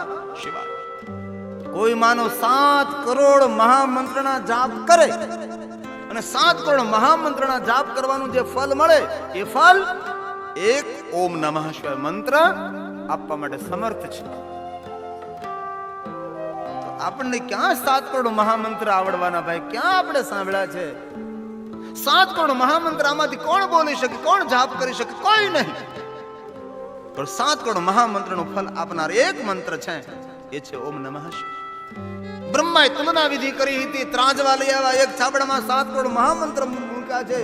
શિવાય. કોઈ માનવ 7 કરોડ મહામંત્રના જાપ કરે અને 7 કરોડ મહામંત્રના જાપ કરવાનું જે ફળ મળે, એ ફળ એક ઓમ નમઃ શિવાય મંત્ર આપવા માટે સમર્થ છે. આપણને ક્યાં 7 કરોડ મહામંત્ર આવડવાના ભાઈ? ક્યાં આપણે સાંભળ્યા છે? 7 કરોડ મહામંત્ર આમાંથી કોણ બોલી શકે, કોણ જાપ કરી શકે? કોઈ નહીં. પણ 7 કરોડ મહામંત્રનું ફળ આપનાર એક મંત્ર છે, એ છે ઓમ નમઃ શિવાય. બ્રહ્માએ તુલના વિધિ કરી હતી. ત્રાજવા લઈ આવ્યા, એક છાબડામાં 7 કરોડ મહામંત્ર મૂક્યા છે,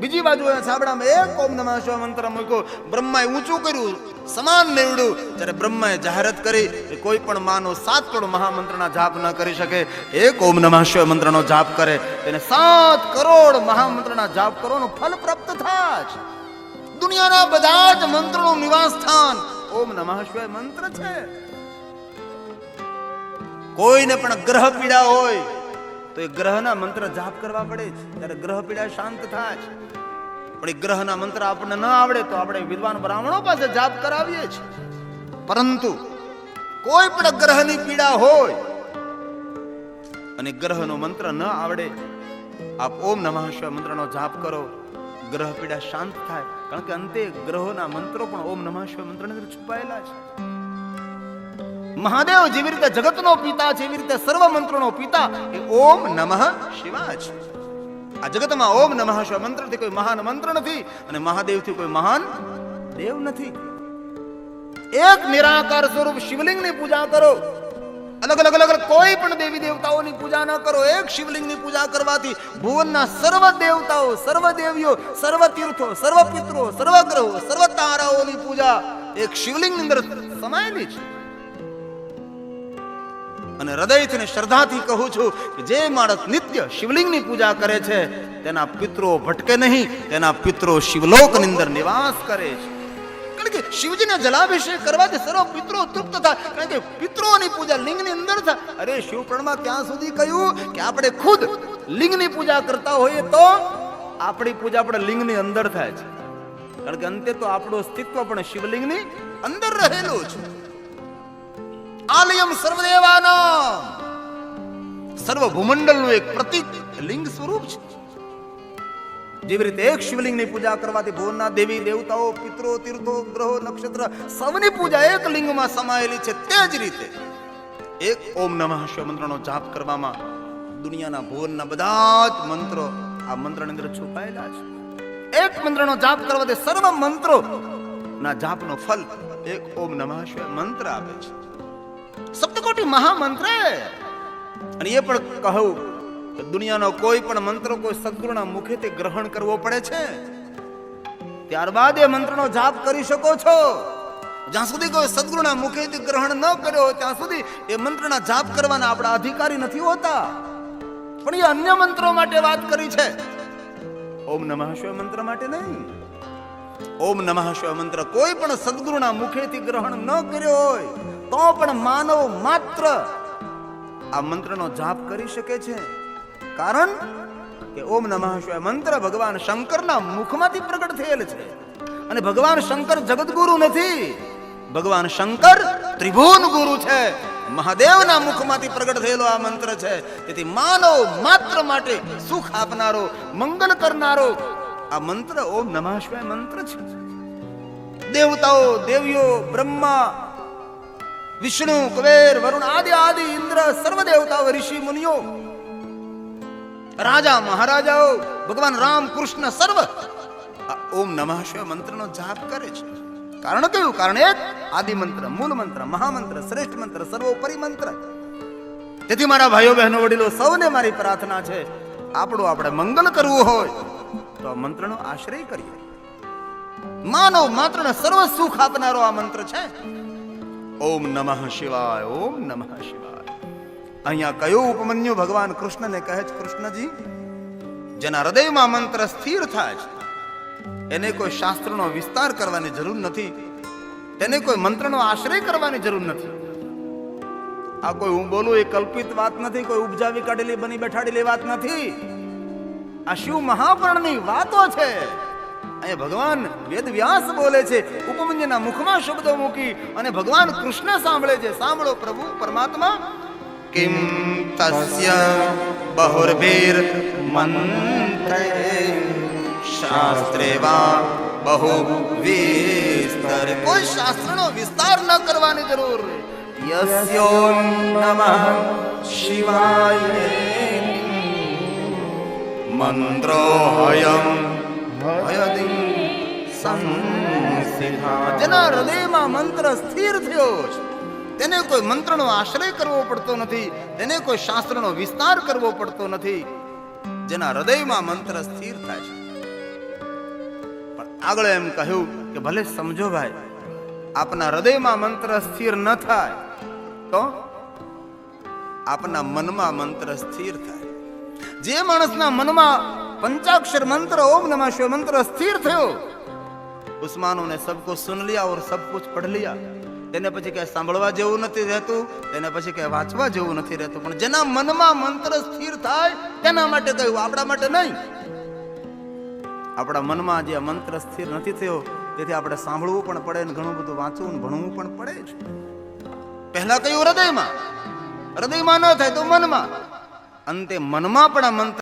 બીજી બાજુ છાબડામાં એક ઓમ નમઃ શિવાય મંત્ર મૂક્યો. બ્રહ્માએ ઊંચું કર્યું, સમાન નીવડ્યું. જ્યારે બ્રહ્માએ જાહેરાત કરી કે કોઈ પણ માનવ 7 કરોડ મહામંત્રના જાપ ન કરી શકે, એક ઓમ નમઃ શિવાય મંત્રનો જાપ કરે, તેને 7 કરોડ મહામંત્રના જાપ કરવાનું ફળ પ્રાપ્ત થાય. દુનિયાના બધા જ મંત્રોનું નિવાસ સ્થાન ઓમ નમઃ શિવાય મંત્ર છે. કોઈને પણ ગ્રહ પીડા હોય તો એ ગ્રહના મંત્ર જાપ કરવા પડે છે, ત્યારે ગ્રહ પીડા શાંત થાય છે. પણ એ ગ્રહના મંત્ર આપણને ન આવડે તો આપણે વિદ્વાન બ્રાહ્મણો પાસે જાપ કરાવીએ છીએ. પરંતુ કોઈ પણ ગ્રહની પીડા હોય અને ગ્રહનો મંત્ર ન આવડે, આપ ઓમ નમઃ શિવાય મંત્રનો જાપ કરો, ગ્રહ પીડા શાંત થાય. કારણ કે અંતે ગ્રહોના મંત્રો પણ ઓમ નમઃ શિવાય મંત્રની અંદર છુપાયેલા છે. મહાદેવ જેવી રીતે જગતનો પિતા છે, એવી રીતે સર્વ મંત્રોનો પિતા એ ઓમ નમઃ શિવાય છે. આ જગતમાં ઓમ નમઃ શિવાય મંત્રથી કોઈ મહાન મંત્ર નથી અને મહાદેવથી કોઈ મહાન દેવ નથી. એક નિરાકાર સ્વરૂપ શિવલિંગની પૂજા કરો. અલગ અલગ અલગ કોઈ પણ દેવી દેવતાઓની પૂજા ન કરો. એક શિવલિંગની પૂજા કરવાથી ભુવનના સર્વ દેવતાઓ, સર્વ દેવીઓ, સર્વ તીર્થો, સર્વ પિતરો, સર્વ ગ્રહો, સર્વ તારાઓની પૂજા એક શિવલિંગની અંદર સમાયેલી છે. અને હૃદયથી અને શ્રદ્ધાથી કહું છું કે જે માણસ નિત્ય શિવલિંગની પૂજા કરે છે, તેના પિતરો ભટકે નહીં, તેના પિતરો શિવલોકની અંદર નિવાસ કરે છે. કારણ કે શિવજીને જલાભિષેક કરવાથી સર્વ પિતરો તૃપ્ત થાય. કારણ કે પિતરોની પૂજા લિંગની અંદર થાય. અરે શિવ પુરાણમાં ક્યાં સુધી કહ્યું કે આપણે ખુદ લિંગની પૂજા કરતા હોઈએ તો આપણી પૂજા આપણે લિંગની અંદર થાય છે. કારણ કે અંતે તો આપણું અસ્તિત્વ પણ શિવલિંગની અંદર રહેલું છે. આલયમ સર્વદેવાનો, સર્વ ભૂમંડળનું એક પ્રતીક લિંગ સ્વરૂપ છે. જેવી રીતે એક શિવલિંગની પૂજા કરવાથી ભુવનના દેવી દેવતાઓ, પિતરો, તીર્થો, ગ્રહો, નક્ષત્ર સૌની પૂજા એક લિંગમાં સમાયેલી છે, તે જ રીતે એક ઓમ નમઃ શિવાય મંત્રનો જાપ કરવામાં દુનિયાના ભુવનના બધા જ મંત્રો આ મંત્રની અંદર છુપાયેલા છે. એક મંત્રનો જાપ કરવાથી સર્વ મંત્રો ના જાપનો ફલ એક ઓમ નમઃ શિવાય મંત્ર આપે છે. સપ્તકોટી મહામંત્ર. અને એ પણ કહું કે દુનિયાનો કોઈ પણ મંત્ર કોઈ સદગુરુના મુખેથી ગ્રહણ કરવો પડે છે, ત્યારબાદ એ મંત્રનો જાપ કરી શકો છો. જ્યાં સુધી કોઈ સદગુરુના મુખેથી ગ્રહણ ન કર્યો ત્યાં સુધી એ મંત્રના જાપ કરવાના આપણા અધિકારી નથી હોતા. પણ એ અન્ય મંત્રો માટે વાત કરી છે, ઓમ નમઃ શિવાય મંત્ર માટે નહીં. ઓમ નમઃ શિવાય મંત્ર કોઈ પણ સદગુરુના મુખેથી ગ્રહણ ન કર્યો હોય તો પણ માનવ માત્ર આ મંત્રનો જાપ કરી શકે છે. કારણ કે ઓમ નમઃ શિવાય મંત્ર ભગવાન શંકરના મુખમાંથી પ્રગટ થયેલ છે. અને ભગવાન શંકર જગતગુરુ નથી, ભગવાન શંકર ત્રિભુવન ગુરુ છે. મહાદેવના મુખમાંથી પ્રગટ થયેલો આ મંત્ર છે. તેથી માનવ માત્ર માટે સુખ આપનારો, મંગલ કરનારો આ મંત્ર ઓમ નમઃ શિવાય મંત્ર છે. દેવતાઓ, દેવીઓ, બ્રહ્મા, વિષ્ણુ, કુબેર, વરુણ આદિ આદિ ઇન્દ્ર, સર્વ દેવતાઓ, ઋષિ મુનિઓ, રાજા મહારાજાઓ, ભગવાન રામ કૃષ્ણ સર્વ આ ઓમ નમઃ શિવાય મંત્રનો જાપ કરે છે. કારણ કયું? કારણ એક આદિ મંત્ર, મૂળ મંત્ર, મહામંત્ર, શ્રેષ્ઠ મંત્ર, સર્વોપરી મંત્ર. તેથી મારા ભાઈઓ બહેનો વડીલો સૌને મારી પ્રાર્થના છે, આપણું આપણે મંગલ કરવું હોય તો આ મંત્રનો આશ્રય કરીએ. માનવ માત્રને સર્વ સુખ આપનારો આ મંત્ર છે. ઓમ નમઃ શિવાય, ઓમ નમઃ શિવાય. અહીંયા કયું ઉપમન્યુ ભગવાન કૃષ્ણને કહે છે, કૃષ્ણજી જેના હૃદયમાં મંત્ર સ્થિર થાય છે એને કોઈ શાસ્ત્રનો વિસ્તાર કરવાની જરૂર નથી, તેને કોઈ મંત્રનો આશ્રય કરવાની જરૂર નથી. આ કોઈ હું બોલું એ કલ્પિત વાત નથી, કોઈ ઉપજાવી કાઢેલી બની બેઠાડેલી વાત નથી. આ શિવ મહાપુરાણની વાતો છે. અહીંયા ભગવાન વેદ વ્યાસ બોલે છે, ઉપમન્યુના મુખમાં શબ્દો મૂકી અને ભગવાન કૃષ્ણ સાંભળે છે. સાંભળો પ્રભુ પરમાત્મા, કિમ તસ્ય બહુર્ભીર મંત્રે શાસ્ત્રે વા બહુ વિસ્તરે. કોઈ શાસ્ત્રનો વિસ્તાર ન કરવાની જરૂર. યસ્યો નમઃ શિવાય મંત્રો હયમ હયદિ સંસિધા. જેના હૃદયમાં મંત્ર સ્થિર થયો છે, તેને કોઈ મંત્રનો આશ્રય કરવો પડતો નથી, તેને કોઈ શાસ્ત્રનો વિસ્તાર કરવો પડતો નથી. જેના હૃદયમાં મંત્ર સ્થિર થાય છે. પણ આગળ એમ કહ્યું કે ભલે સમજો ભાઈ, આપના હૃદયમાં મંત્ર સ્થિર ન થાય તો આપના મનમાં મંત્ર સ્થિર થાય. જે માણસના મનમાં पंचाक्षर मंत्र ओम नमः शिवाय मंत्र स्थिर थयो, उस्मानों ने सब कुछ सुन लिया और सब कुछ पढ़ लिया. તેને પછી કે સાંભળવા જેવું નથી રહેતું, તેને પછી કે વાંચવા જેવું નથી રહેતું. પણ જેના મનમાં મંત્ર સ્થિર થાય તેના માટે કહ્યું, આપણા માટે નહીં. આપણા મનમાં જે મંત્ર સ્થિર નથી થયો, તેથી આપણે સાંભળવું પણ પડે ને ઘણું બધું વાંચવું ને ભણવું પણ પડે છે. પહેલા કહ્યું હૃદયમાં, હૃદયમાં ન થાય તો મનમાં, અંતે મનમાં પણ આ મંત્ર